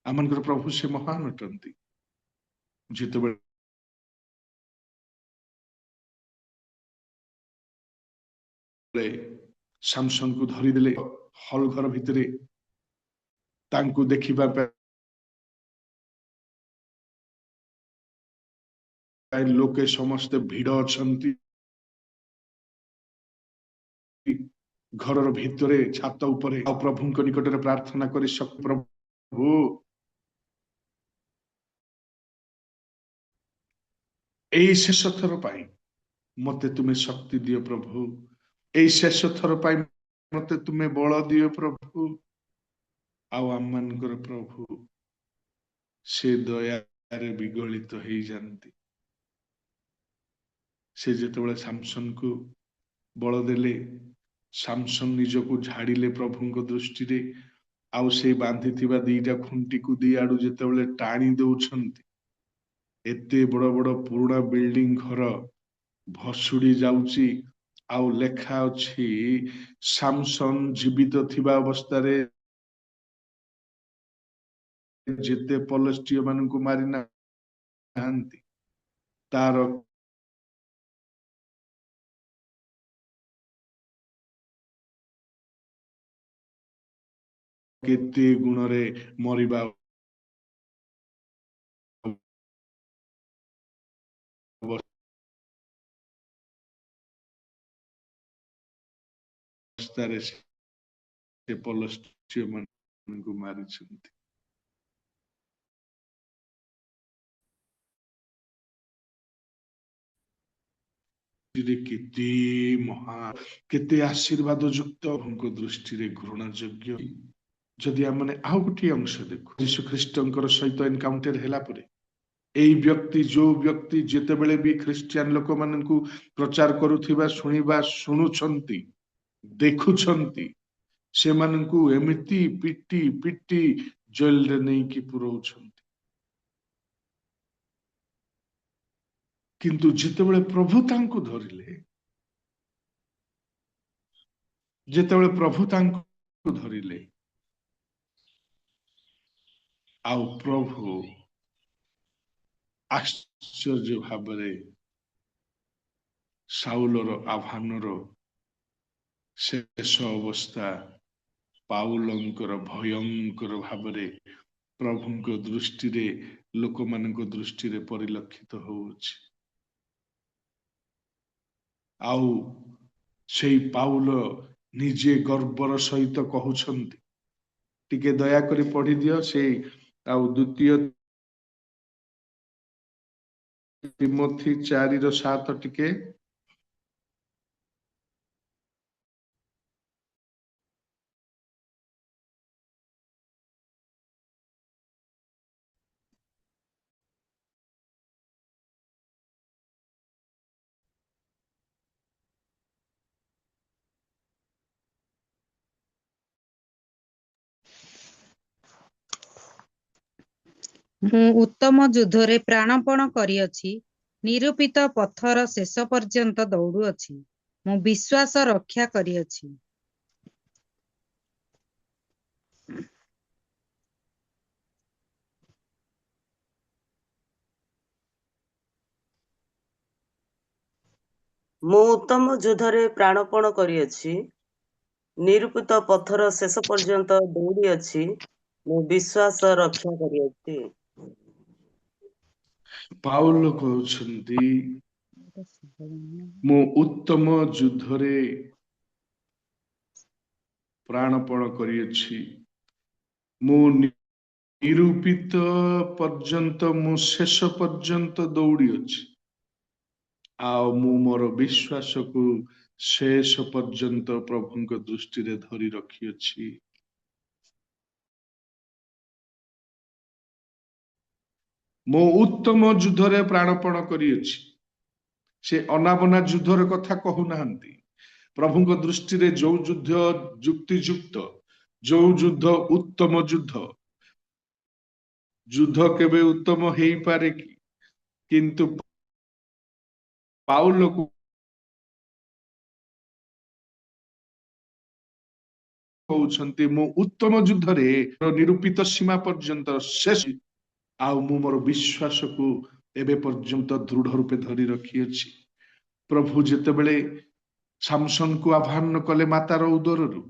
ଆମମାନଙ୍କର ପ୍ରଭୁ ସେ ମହାନ ଅଟନ୍ତି। ଯେତେବେଳେ ସାମସନକୁ ଧରିଦେଲେ ହଲ ଘର ଭିତରେ, ତାଙ୍କୁ ଦେଖିବା ପାଇଁ ଲୋକେ ସମସ୍ତେ ଭିଡ଼ ଅଛନ୍ତି। ଘରର ଭିତରେ ଛାତ ଉପରେ ଆଉ ପ୍ରଭୁଙ୍କ ନିକଟରେ ପ୍ରାର୍ଥନା କରି, ପ୍ରଭୁ ଏଇ ଶେଷ ଥର ପାଇଁ ମତେ ତୁମେ ଶକ୍ତି ଦିଅ ପ୍ରଭୁ, ଏଇ ଶେଷ ଥର ପାଇଁ ମତେ ତୁମେ ବଳ ଦିଅ ପ୍ରଭୁ। ଆଉ ଆମମାନଙ୍କର ପ୍ରଭୁ ସେ ଦୟାରେ ବିଗଳିତ ହେଇଯାନ୍ତି। ସେ ଯେତେବେଳେ ସାମସନକୁ ବଳ ଦେଲେ, ସାମସନ ନିଜକୁ ଝାଡ଼ିଲେ ପ୍ରଭୁଙ୍କ ଦୃଷ୍ଟିରେ। ଆଉ ସେ ବାନ୍ଧିଥିବା 2ଟା ଖୁଣ୍ଟିକୁ ଦି ଆଡୁ ଯେତେବେଳେ ଟାଣି ଦଉଛନ୍ତି, ଏତେ ବଡ ବଡ ପୁରୁଣା ବିଲ୍ଡିଂ ଘର ଭସୁଡି ଯାଉଛି। ଆଉ ଲେଖା ଅଛି, ସାମସନ ଜୀବିତ ଥିବା ଅବସ୍ଥାରେ ଯେତେ ପଲଷ୍ଟୀୟ ମାନଙ୍କୁ ମାରି ନାହାନ୍ତି, ତାର କେତେ ଗୁଣରେ ମରିବା ଅବସ୍ଥାରେ ସେ ପଲଷ୍ଟୀୟ ମାନଙ୍କୁ ମାରିଛନ୍ତି। କେତେ ମହା, କେତେ ଆଶୀର୍ବାଦ ଯୁକ୍ତ, ପ୍ରଭୁଙ୍କ ଦୃଷ୍ଟିରେ ଘୃଣା ଯୋଗ୍ୟ। ଯଦି ଆମେ ଆଉ ଗୋଟିଏ ଅଂଶ ଦେଖୁ, ଯୀଶୁ ଖ୍ରୀଷ୍ଟଙ୍କର ସହିତ ଏନକାଉଣ୍ଟର ହେଲା ପରେ, ଏଇ ବ୍ୟକ୍ତି, ଯୋଉ ବ୍ୟକ୍ତି ଯେତେବେଳେ ବି ଖ୍ରୀଷ୍ଟିଆନ ଲୋକମାନଙ୍କୁ ପ୍ରଚାର କରୁଥିବା ଶୁଣୁଛନ୍ତି, ଦେଖୁଛନ୍ତି, ସେମାନଙ୍କୁ ଏମିତି ପିଟି ପିଟି ଜେଲରେ ନେଇକି ପୁରଉଛନ୍ତି। କିନ୍ତୁ ଯେତେବେଳେ ପ୍ରଭୁ ତାଙ୍କୁ ଧରିଲେ, ଯେତେବେଳେ ପ୍ରଭୁ ତାଙ୍କୁ ଧରିଲେ ଆଉ ପ୍ରଭୁ ଆଶ୍ଚର୍ଯ୍ୟ ଭାବରେ ସାଉଲର ଆହ୍ୱାନର ଶେଷ ଅବସ୍ଥା ପାଉଲଙ୍କର ଭୟଙ୍କର ଭାବରେ ପ୍ରଭୁଙ୍କ ଦୃଷ୍ଟିରେ ଲୋକମାନଙ୍କ ଦୃଷ୍ଟିରେ ପରିଲକ୍ଷିତ ହଉଛି। ଆଉ ସେଇ ପାଉଲ ନିଜେ ଗର୍ବର ସହିତ କହୁଛନ୍ତି, ଟିକେ ଦୟାକରି ପଢିଦିଅ ସେଇ ଆଉ 2 ତିମୋଥୀ 4:7 ଟିକେ। ମୁଁ ଉତ୍ତମ ଯୁଦ୍ଧରେ ପ୍ରାଣପଣ କରିଅଛି, ନିରୂପିତ ପଥର ଶେଷ ପର୍ଯ୍ୟନ୍ତ ଦୌଡୁଅଛି, ମୁଁ ବିଶ୍ୱାସ ରକ୍ଷା କରିଅଛି। ମୁଁ ଉତ୍ତମ ଯୁଦ୍ଧରେ ପ୍ରାଣପଣ କରିଅଛି, ନିରୂପିତ ପଥର ଶେଷ ପର୍ଯ୍ୟନ୍ତ ଦୌଡ଼ିଅଛି, ମୁଁ ବିଶ୍ୱାସ ରକ୍ଷା କରିଅଛି। ପାଉଲ କହୁଛନ୍ତି, ମୁଁ ଉତ୍ତମ ଯୁଦ୍ଧରେ ପ୍ରାଣପଣ କରିଅଛି, ମୁଁ ନିରୂପିତ ପର୍ଯ୍ୟନ୍ତ, ମୁଁ ଶେଷ ପର୍ଯ୍ୟନ୍ତ ଦୌଡ଼ିଅଛି, ଆଉ ମୁଁ ମୋର ବିଶ୍ୱାସକୁ ଶେଷ ପର୍ଯ୍ୟନ୍ତ ପ୍ରଭୁଙ୍କ ଦୃଷ୍ଟିରେ ଧରି ରଖିଅଛି। ମୁଁ ଉତ୍ତମ ଯୁଦ୍ଧରେ ପ୍ରାଣପଣ କରିଅଛି। ସେ ଅନାବନା ଯୁଦ୍ଧର କଥା କହୁନାହାନ୍ତି। ପ୍ରଭୁଙ୍କ ଦୃଷ୍ଟିରେ ଯୋଉ ଯୁଦ୍ଧ ଯୁକ୍ତିଯୁକ୍ତ, ଯୋଉ ଯୁଦ୍ଧ ଉତ୍ତମ ଯୁଦ୍ଧ, ଯୁଦ୍ଧ କେବେ ଉତ୍ତମ ହେଇପାରେ କି? କିନ୍ତୁ ପାଉଲକୁ କହୁଛନ୍ତି, ମୁଁ ଉତ୍ତମ ଯୁଦ୍ଧରେ ନିରୂପିତ ସୀମା ପର୍ଯ୍ୟନ୍ତ ଶେଷ, ଆଉ ମୁଁ ମୋର ବିଶ୍ୱାସକୁ ଏବେ ପର୍ଯ୍ୟନ୍ତ ଦୃଢ ରୂପେ ଧରି ରଖିଅଛି। ପ୍ରଭୁ ଯେତେବେଳେ ସାମସନକୁ ଆହ୍ୱାନ କଲେ ମାତାର ଉଦରରୁ,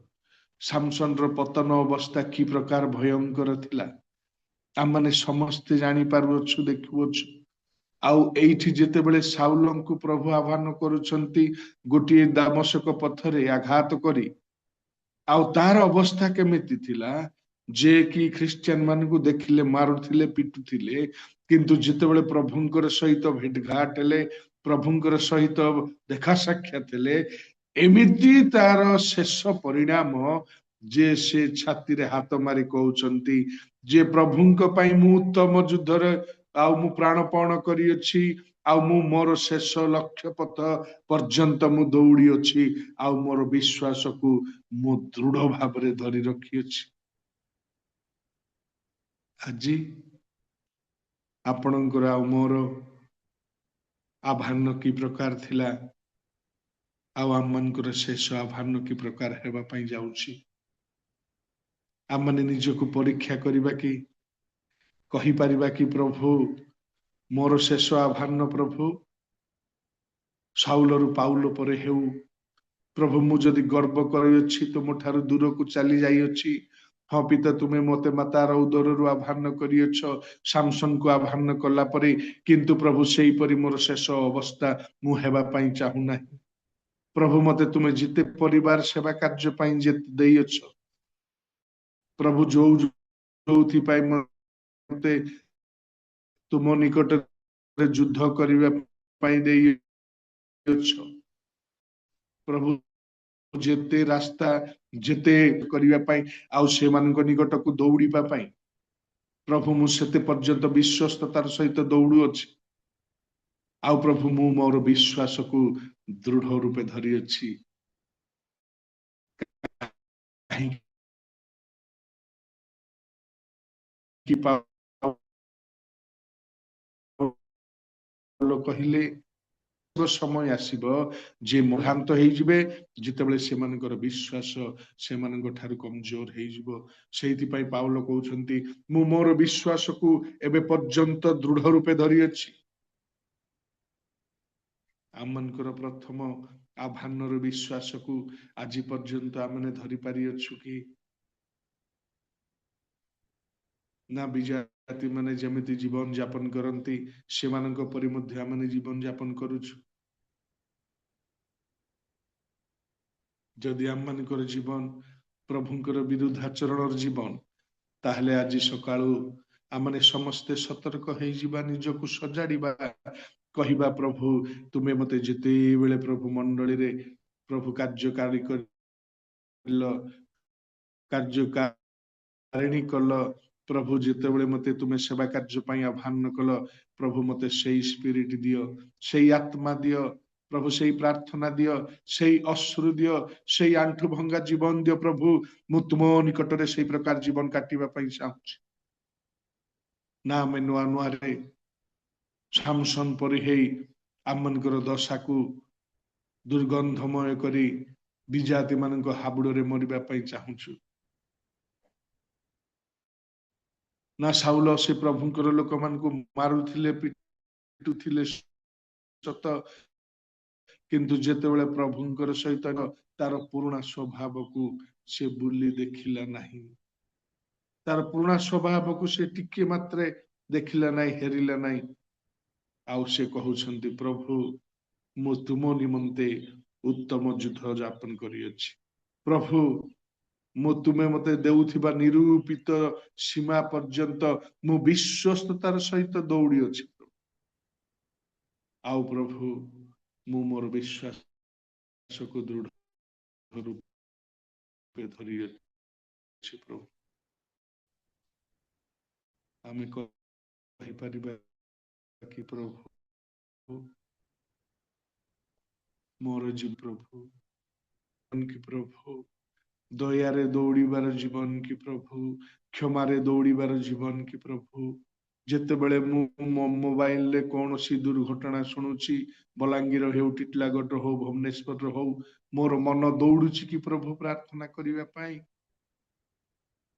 ସାମସନର ପତନ ଅବସ୍ଥା କି ପ୍ରକାର ଭୟଙ୍କର ଥିଲା ଆମମାନେ ସମସ୍ତେ ଜାଣିପାରୁଅଛୁ, ଦେଖୁଅଛୁ। ଆଉ ଏଇଠି ଯେତେବେଳେ ସାଉଲଙ୍କୁ ପ୍ରଭୁ ଆହ୍ୱାନ କରୁଛନ୍ତି ଗୋଟିଏ ଦାମଶକ ପଥରେ ଆଘାତ କରି, ଆଉ ତାର ଅବସ୍ଥା କେମିତି ଥିଲା, ଯେ କି ଖ୍ରୀଷ୍ଟିଆନ ମାନଙ୍କୁ ଦେଖିଲେ ମାରୁଥିଲେ, ପିଟୁଥିଲେ, କିନ୍ତୁ ଯେତେବେଳେ ପ୍ରଭୁଙ୍କର ସହିତ ଭେଟଘାଟ ହେଲେ, ପ୍ରଭୁଙ୍କର ସହିତ ଦେଖା ସାକ୍ଷାତ ହେଲେ, ଏମିତି ତାର ଶେଷ ପରିଣାମ ଯେ ସେ ଛାତିରେ ହାତ ମାରି କହୁଛନ୍ତି ଯେ ପ୍ରଭୁଙ୍କ ପାଇଁ ମୁଁ ଉତ୍ତମ ଯୁଦ୍ଧରେ ଆଉ ମୁଁ ପ୍ରାଣପଣ କରିଅଛି, ଆଉ ମୁଁ ମୋର ଶେଷ ଲକ୍ଷ୍ୟ ପଥ ପର୍ଯ୍ୟନ୍ତ ମୁଁ ଦୌଡ଼ି ଅଛି, ଆଉ ମୋର ବିଶ୍ୱାସକୁ ମୁଁ ଦୃଢ ଭାବରେ ଧରି ରଖିଅଛି। ଆଜି ଆପଣଙ୍କର ଆଉ ମୋର ଆହ୍ୱାନ କି ପ୍ରକାର ଥିଲା, ଆଉ ଆମମାନଙ୍କର ଶେଷ ଆହ୍ୱାନ କି ପ୍ରକାର ହେବା ପାଇଁ ଯାଉଛି? ଆମମାନେ ନିଜକୁ ପରୀକ୍ଷା କରିବା କି? କହିପାରିବା କି ପ୍ରଭୁ ମୋର ଶେଷ ଆହ୍ୱାନ ପ୍ରଭୁ ସାଉଲରୁ ପାଉଲ ପରେ ହେଉ, ପ୍ରଭୁ ମୁଁ ଯଦି ଗର୍ବ କରିଅଛି, ତୁମ ଠାରୁ ଦୂରକୁ ଚାଲି ଯାଇଅଛି, ହଁ ପିତା ତୁମେ ମତେ ମାତାର ଉଦରରୁ ଆହ୍ୱାନ କରିଅଛ, ସାମସନକୁ ଆହ୍ୱାନ କଲା ପରେ, କିନ୍ତୁ ପ୍ରଭୁ ସେଇପରି ମୋର ଶେଷ ଅବସ୍ଥା ମୁଁ ହେବା ପାଇଁ ଚାହୁଁନାହିଁ। ପ୍ରଭୁ ମତେ ତୁମେ ଯେତେ ପରିବାର ସେବା କାର୍ଯ୍ୟ ପାଇଁ ଯେତେ ଦେଇଅଛ, ପ୍ରଭୁ ଯୋଉଥିପାଇଁ ମତେ ତୁମ ନିକଟରେ ଯୁଦ୍ଧ କରିବା ପାଇଁ ଦେଇଅଛ, ପ୍ରଭୁ ଯେତେ ରାସ୍ତା ଯେତେ କରିବା ପାଇଁ ଆଉ ସେମାନଙ୍କ ନିକଟକୁ ଦୌଡ଼ିବା ପାଇଁ, ପ୍ରଭୁ ମୁଁ ସେତେ ପର୍ଯ୍ୟନ୍ତ ବିଶ୍ୱସ୍ତତାର ସହିତ ଦୌଡୁଅଛି, ଆଉ ପ୍ରଭୁ ମୁଁ ମୋର ବିଶ୍ୱାସକୁ ଦୃଢ ରୂପେ ଧରିଅଛି। କାହିଁକି ପାଉଲ କହିଲେ समय आसीबो जे मोहांत हेइजिबे जितेबेले सेमानकर विश्वास सेमानक ठारु कमजोर हेइजिबो सेहिति पई पाउलो कहउछंती मु मोर विश्वास को एबे पर्यंत दृढ़ रूपे धरि अछि आमनकर प्रथम आभानर विश्वास को आज पर्यंत आमने धरि पारि अछु कि ना विजाति माने जेमिति जीवन यापन करंती सेमानक परि मध्ये आमने जीवन यापन करूछु जदि आमनकर जीवन प्रभुंकर विरुद्धाचरणर जीवन ताहले आज सकाळू आमने समस्ते सतर्क हेइ जिबा निजको सजाडिबा कहिबा प्रभु तुमे मते जेते बेले प्रभु मंडली रे प्रभु कार्यकारी करल कार्यकारिणी कल प्रभु जेतेबेले मते तुमे सेवा कार्य पई आह्वान कल प्रभु मते सेई स्पिरिट दियो सेई आत्मा दियो प्रभु सेई प्रार्थना दियो सेई अश्रु दियो सेई आंठु भंगा जीवन दियो प्रभु मु तुम निकटरे सेई प्रकार जीवन काटिबा पई चाहूछि ना मैं नुआ नुआ रे सामसन परि हेई आमनकर दशा को दुर्गंधमय करी विजाति मानक हाबुडरे मरिबा पई चाहूछु ना साउल से प्रभुंकर लोक मान को मारुथिले पिटुथिले सत किंतु जेतेबेले प्रभुंकर सहित तार पुराना स्वभाव को से बुली देखिला नहीं तार पुराना स्वभाव को से टिके मात्रे देखिला नहीं हेरिला नहीं आउ से कहउछंती प्रभु मु तुम निमंते उत्तम युद्ध यापन करियछि प्रभु मु तुमे मते देउथिबा निरूपित सीमा पर्यंत मु विश्वस्ततार सहित दौड़ी अछि आउ प्रभु मु मोर विश्वास को दृढ़ रूपे धरि अछि प्रभु आमे कहि परिबा कि प्रभु मोर जी प्रभु कि प्रभु दयारे दौड़ीबार जीवन की प्रभु क्षमारे दौड़ीबार जीवन की प्रभु जेतेबेले मु मोबाइल रे कौन सी दुर्घटना शुणुची बलांगीर हो टिटलागढ़ हो भुवनेश्वर हो मोर मन दौड़ुची कि प्रभु प्रार्थना करिबा पाई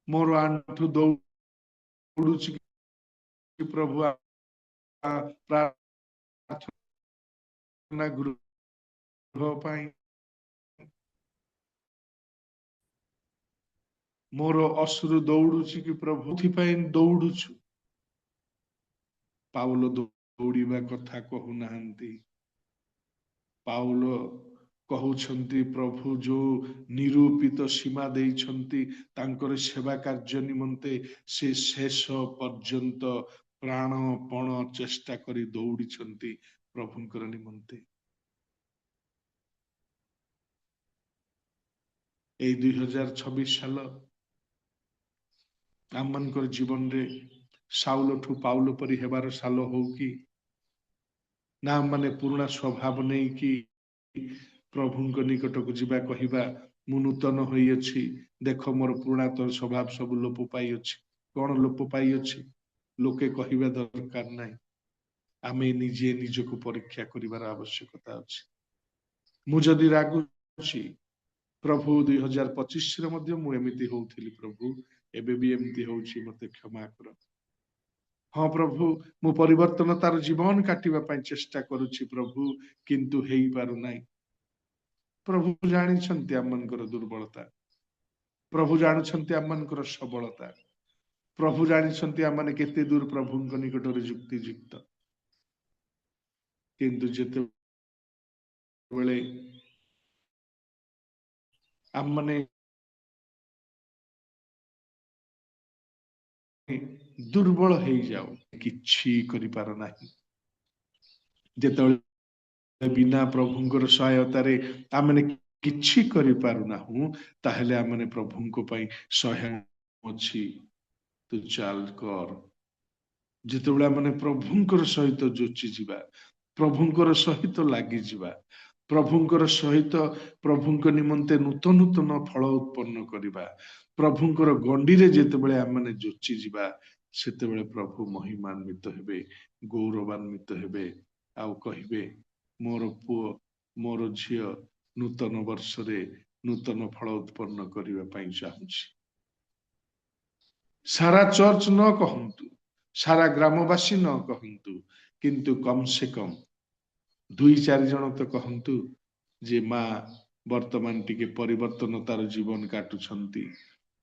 मोर आंठु दौड़ुची कि प्रभु प्रार्थना गृह पाई मोर अश्रु दौड़ुची कि प्रभु थिपाई दौड़ुछु पाउलो दौड़ीबा कथा कहु नाहंती पाउलो कहउछंती प्रभु जो निरूपित सीमा देइछंती तांकर सेवा कार्य निमंते से शेष पर्यंत प्राणपण चेष्टा करी दौड़ीछंती प्रभुंकर निमंते ए 2026 साल आमनकर जीवन रे साउल ठू पाउल परि हेबार साल हो कि ना माने पुराना स्वभाव नहीं कि प्रभुंक निकट को जीवा कहिबा मु नूतन होई अछि देख मोर पुराना तो स्वभाव सब लोप पाई अछि कौन लोप पाई अछि लोके कहिबा दरकार नाही आमे निजे निजको परीक्षा करिवार आवश्यकता अछि मु जदि रागुछि प्रभु 2025 रे मध्ये मु एमिति होउथिली प्रभु एबे भी एमिति होउछि मते क्षमा कर हाँ प्रभु मु परिवर्तन तार जीवन काटिबा पई चेष्टा करूछि प्रभु किंतु हेई पारु नाही प्रभु जानि छन्ति आमनकर दुर्बलता प्रभु जानि छन्ति आमनकर सबलता प्रभु जानि छन्ति आमने केते दूर प्रभुंक निकटरे युक्ति युक्त किंतु जेते बेले आमने दुर्बल हेई जाओ किछि करि पार नाही जेतेबेले बिना प्रभुंकर सहायता रे आमने किछि करि पारु नाहु ताहेले आमने प्रभुंको पई सहाय अछि तू चाल कर जेतेबेले आमने प्रभुंकर सहित जोची जिबा प्रभुंकर सहित लागि जिबा प्रभुंकर सहित प्रभुंक निमंते नूतन नूतन फल उत्पन्न करिबा प्रभुंकर गंडी रे जेतेबेले आमने जोची जिबा सेतेबेले प्रभु महिमान्वित हेबे गौरवान्वित हेबे आउ कहिबे मोर पुओ मोर झियो नूतन वर्ष रे नूतन फल उत्पन्न करने चाहूँगी। सारा चर्च न कहतु, सारा ग्रामवासी न कहतु, किंतु कम से कम 2-4 जन तो कहतु जे माँ वर्तमान टिके परिवर्तन तार जीवन काटुछंती,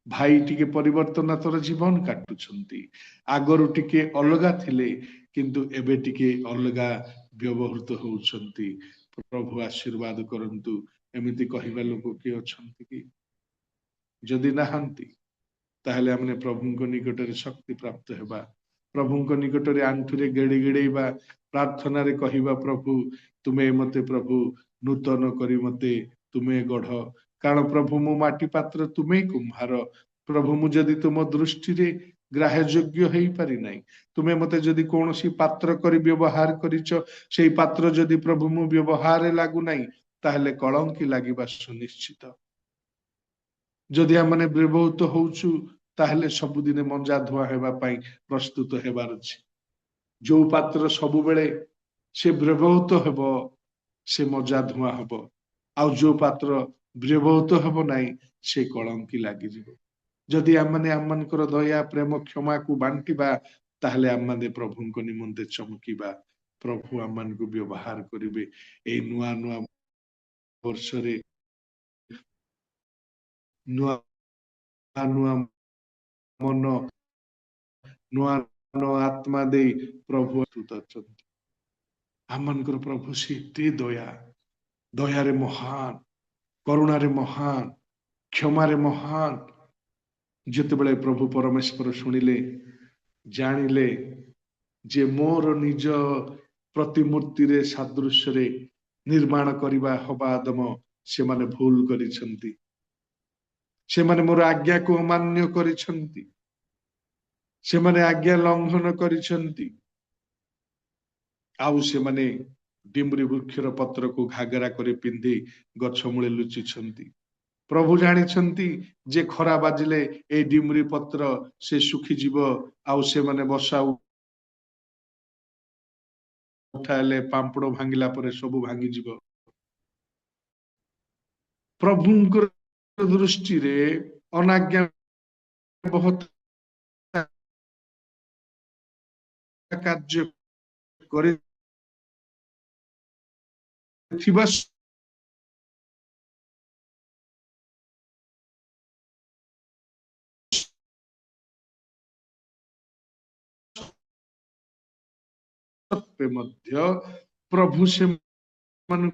भाई टिके परिवर्तन तार जीवन काटुछंती, आगरु टिके अलगा थिले किंतु एबे टिके अलगा व्यवहृत होउछंती। प्रभु आशीर्वाद करंतु। एमिति कहिबा लोक के अछंती कि? जदि नाहंती ताहले हमने प्रभु निकट रे शक्ति प्राप्त हेबा, प्रभु निकट रे आंठुरे गेड़ी गेड़ेबा, प्रार्थना रे कहिबा प्रभु तुमे मते प्रभु नूतन करी मते तुमे गढ़, कारण प्रभु मो माटी पात्र तुमे कुम्हार, प्रभु मु जदि तुम दृष्टि रे ग्राह्य योग्य हेई पारि नाही, तुमे मते जदि कोनोसी पात्र करी व्यवहार करिछ, सेई पात्र जदि प्रभु मु व्यवहार लागू नाही ताहले कलंकी लागिबा सुनिश्चित। जदि हमने व्यवहृत होउछु ताहले सबुदिने मंजा धुआ हेबा पाई प्रस्तुत हेबार अछि। जो पात्र सबु बेले से व्यवहृत हेबो से मजा धुआ हेबो, आउ जो पात्र व्यवहृत हेबो नाही से कलंकी लागि जिवो। जदि हमने आमनकर दया प्रेम क्षमा को बांटिबा ताहले आमने प्रभुଙ୍କ निमंते चमकीबा, प्रभु आमन को व्यवहार करिवे। ए नुआ नुआ वर्ष रे नुआ नुआ मन नुआ नुआ आत्मा दे प्रभु आमनकर प्रभु से दया दयारे महान, करुणारे महान, क्षमारे महान। जितेबले प्रभु परमेश्वर शुणिले जानिले जे मोर निज प्रतिमूर्ति रे सादृश्य रे निर्माण करिबा हबा आदम से माने भूल करिसंती, से माने मोर आज्ञा को अमान्य करिसंती, से माने आज्ञा लंघन करिसंती, आउ से माने डिमरी वृक्षर पत्र को घागरा करे पिंधि गछ मूले लुचिछंती। प्रभु जानिछंती जे खरा बाजिले ए डिमरी पत्र से सुखी जीव, आउ से माने वर्षा उठाले पांपड़ भांगिला परे सबु भांगी जीव। प्रभुंकर दृष्टि रे अनाज्ञा बहुत कार्य करे थिबा सत्वे मध्य प्रभु से मन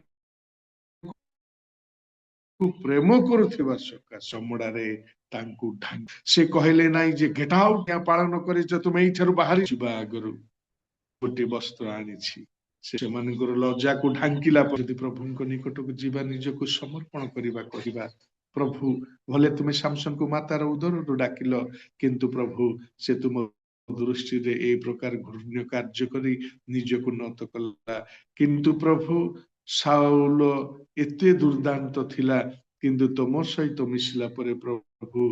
प्रेम करुथिबा सका समडारे तांकु ढांग से कहले नाही जे गेट आउट या पालन करे जो तुम एइथरु बाहरी जिबा आगरु गोटे वस्त्र आनिछि, से मानकर लज्जा को ढांकिला पर प्रभुଙ୍କ निकटକୁ ଯିବା ନିଜକୁ समर्पण କରିବା କହିବା प्रभु भले तुमे सामसन को मातार उदरରୁ ଡାକିଲ କିନ୍ତୁ प्रभु से तुम दृष्टि रे ए प्रकार घृण्य कार्य करी निजକୁ নত कला। किंतु प्रभु साउल एते दुर्दांत थिला किंतु तुम सहित मिशिला परे प्रभु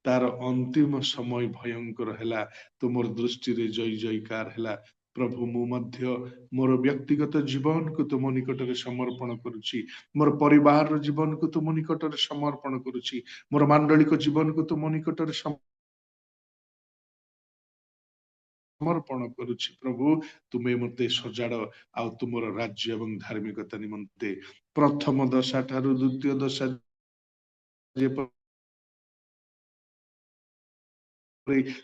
तार अंतिम समय भयंकर हैला, तुमर दृष्टि रे जय जयकार हैला। प्रभु मु मध्य मोर व्यक्तिगत जीवन को तुम निकट रे समर्पण करुछि, मोर परिवार रो जीवन को तुम निकट रे समर्पण करुछि, मोर मांडलिक जीवन को तुम निकट रे समर्पण करुछि। प्रभु तुमे मते सजाड़ आ तुमर राज्य एवं धार्मिकता निमंते प्रथम दशा ठारू द्वितीय दशा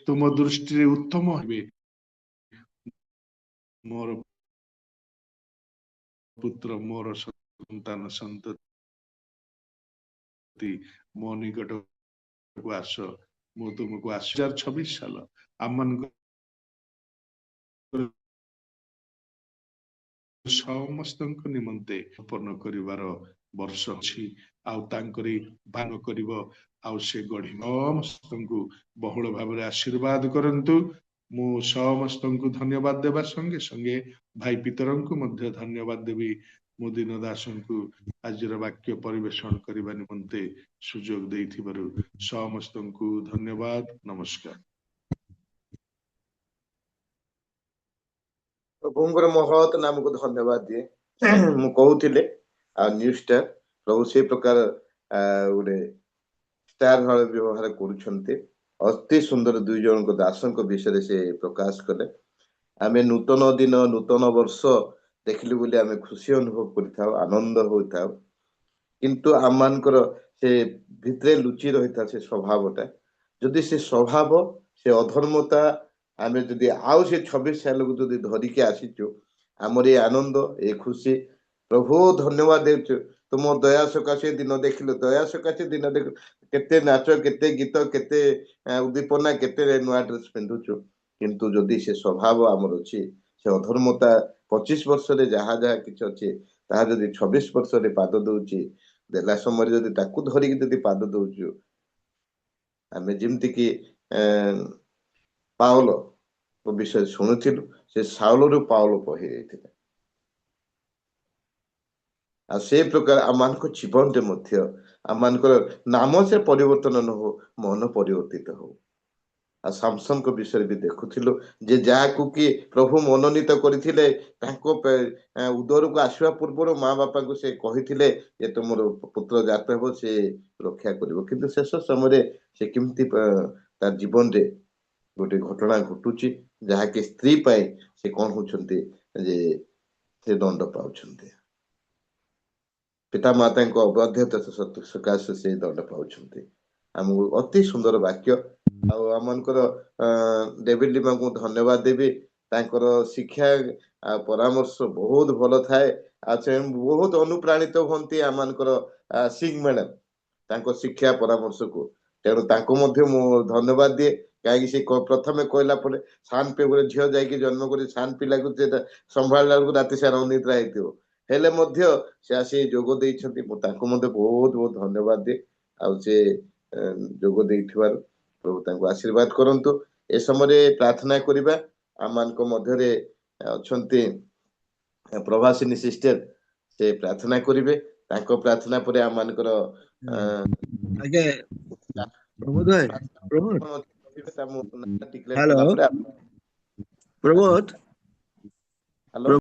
तुम दृष्टि रे उत्तम हेबे। मोर पुत्र मोर संतान संतति मो निकट को आस, मु तुमको 2026 साल आमन समस्त निमंते अर्पण करिवार वर्ष अछि, आउ तांकरी बान करिवो आउ से गढ़ी समस्त बहुल भाव आशीर्वाद करंतु। मु समस्त धन्यवाद देवा संगे संगे भाई पितरं को मध्य धन्यवाद देवी। मु दिन दासन को आजिर वाक्य परिवेषण करबा निमंते सुजोग देइथिबारु समस्त धन्यवाद। नमस्कार। प्रभुଙ୍କର ମହତ ନାମକୁ ଧନ୍ୟବାଦ ଦିଏ। ମୁଁ କହୁଥିଲି ଆଉ ନ୍ୟୁ ଷ୍ଟାର ପ୍ରଭୁ ସେ ପ୍ରକାର ଗୋଟେ ଷ୍ଟାର ଭାବେ ବ୍ୟବହାର କରୁଛନ୍ତି। ଅତି ସୁନ୍ଦର ଦୁଇ ଜଣଙ୍କ ଦାସଙ୍କ ବିଷୟରେ ସେ ପ୍ରକାଶ କଲେ। ଆମେ ନୂତନ ଦିନ ନୂତନ ବର୍ଷ ଦେଖିଲୁ ବୋଲି ଆମେ ଖୁସି ଅନୁଭବ କରିଥାଉ, ଆନନ୍ଦ ହୋଇଥାଉ, କିନ୍ତୁ ଆମମାନଙ୍କର ସେ ଭିତରେ ଲୁଚି ରହିଥାଏ ସେ ସ୍ୱଭାବଟା। ଯଦି ସେ ସ୍ୱଭାବ ସେ ଅଧର୍ମତା ଆମେ ଯଦି ଆଉ ସେ 26 ସାଲକୁ ଯଦି ଧରିକି ଆସିଛୁ, ଆମର ଏ ଆନନ୍ଦ ଏ ଖୁସି ପ୍ରଭୁ ଧନ୍ୟବାଦ ଦେଉଛୁ। ତୁମ ଦୟା ସକାଶେ ଦିନ ଦେଖିଲୁ, ଦୟା ସକାଶେ ଦିନ ଦେଖିଲୁ, କେତେ ନାଚ କେତେ ଗୀତ କେତେ ଉଦ୍ଦୀପନା କେତେ ନୂଆ ଡ୍ରେସ ପିନ୍ଧୁଛୁ, କିନ୍ତୁ ଯଦି ସେ ସ୍ୱଭାବ ଆମର ଅଛି, ସେ ଅଧର୍ମତା 25 ବର୍ଷରେ ଯାହା ଯାହା କିଛି ଅଛି ତାହା ଯଦି 26 ବର୍ଷରେ ପାଦ ଦଉଛି, ଦେଲା ସମୟରେ ଯଦି ତାକୁ ଧରିକି ଯଦି ପାଦ ଦଉଛୁ, ଆମେ ଯେମିତିକି ପାଉଲ ବିଷୟରେ ଶୁଣୁଥିଲୁ, ସେ ସାଉଲରୁ ପାଉଲ ହେଇଯାଇଥିଲା। ଆଉ ସେ ପ୍ରକାର ଆମମାନଙ୍କ ଜୀବନରେ ମଧ୍ୟ ଆମମାନଙ୍କର ନାମ ସେ ପରିବର୍ତ୍ତନ ନ ହଉ, ମନ ପରିବର୍ତ୍ତିତ ହଉ। ଆଉ ସାମସନଙ୍କ ବିଷୟରେ ବି ଦେଖୁଥିଲୁ ଯେ ଯାହାକୁ କି ପ୍ରଭୁ ମନୋନୀତ କରିଥିଲେ, ତାଙ୍କ ଉଦରକୁ ଆସିବା ପୂର୍ବରୁ ମା ବାପାଙ୍କୁ ସେ କହିଥିଲେ ଯେ ତୁମର ପୁତ୍ର ଜାତ ହେବ, ସେ ରକ୍ଷା କରିବ। କିନ୍ତୁ ଶେଷ ସମୟରେ ସେ କେମିତି ତା ଜୀବନରେ ଗୋଟେ ଘଟଣା ଘଟୁଛି, ଯାହାକି ସ୍ତ୍ରୀ ପାଇଁ ସେ କଣ ହଉଛନ୍ତି ଯେ ସେ ଦଣ୍ଡ ପାଉଛନ୍ତି, ପିତା ମାତାଙ୍କ ଅବାଧ୍ୟତା ସକାଶେ ସେ ଦଣ୍ଡ ପାଉଛନ୍ତି। ଆମକୁ ଅତି ସୁନ୍ଦର ବାକ୍ୟ। ଆଉ ଆମମାନଙ୍କର ଡେଭିଡ ଲିମାଙ୍କୁ ଧନ୍ୟବାଦ ଦେବି, ତାଙ୍କର ଶିକ୍ଷା ପରାମର୍ଶ ବହୁତ ଭଲ ଥାଏ। ଆଉ ସେ ବହୁତ ଅନୁପ୍ରାଣିତ ହୁଅନ୍ତି ଆମମାନଙ୍କର ସିଂ ମ୍ୟାଡାମ ତାଙ୍କ ଶିକ୍ଷା ପରାମର୍ଶକୁ। ତେଣୁ ତାଙ୍କୁ ମଧ୍ୟ ମୁଁ ଧନ୍ୟବାଦ ଦିଏ, କାହିଁକି ସେ ପ୍ରଥମେ କହିଲା ପରେ ସାନ ପେ ଗୋଟେ ଝିଅ ଯାଇକି ଜନ୍ମ କରି ସାନ ପିଲାକୁ ସମ୍ଭାଳିଲା ବେଳକୁ ରାତି ସାରା ଅନିଦ୍ରା ହେଇଥିବ, ହେଲେ ମଧ୍ୟ ସେ ଆସି ଯୋଗ ଦେଇଛନ୍ତି। ମୁଁ ତାଙ୍କୁ ମଧ୍ୟ ବହୁତ ବହୁତ ଧନ୍ୟବାଦ ଦିଏ। ଆଉ ସେ ଯୋଗ ଦେଇଥିବାରୁ ପ୍ରଭୁ ତାଙ୍କୁ ଆଶୀର୍ବାଦ କରନ୍ତୁ। ଏ ସମୟରେ ପ୍ରାର୍ଥନା କରିବା। ଆମମାନଙ୍କ ମଧ୍ୟରେ ଅଛନ୍ତି ପ୍ରଭାସିନୀ ସିଷ୍ଟର, ସେ ପ୍ରାର୍ଥନା କରିବେ। ତାଙ୍କ ପ୍ରାର୍ଥନା ପରେ ଆମମାନଙ୍କର ଆଜ୍ଞା ପ୍ରମୋଦ ଭାଇ, ପ୍ରମୋଦ ହ୍ୟାଲୋ, ପ୍ରମୋଦ। ହ୍ୟାଲୋ।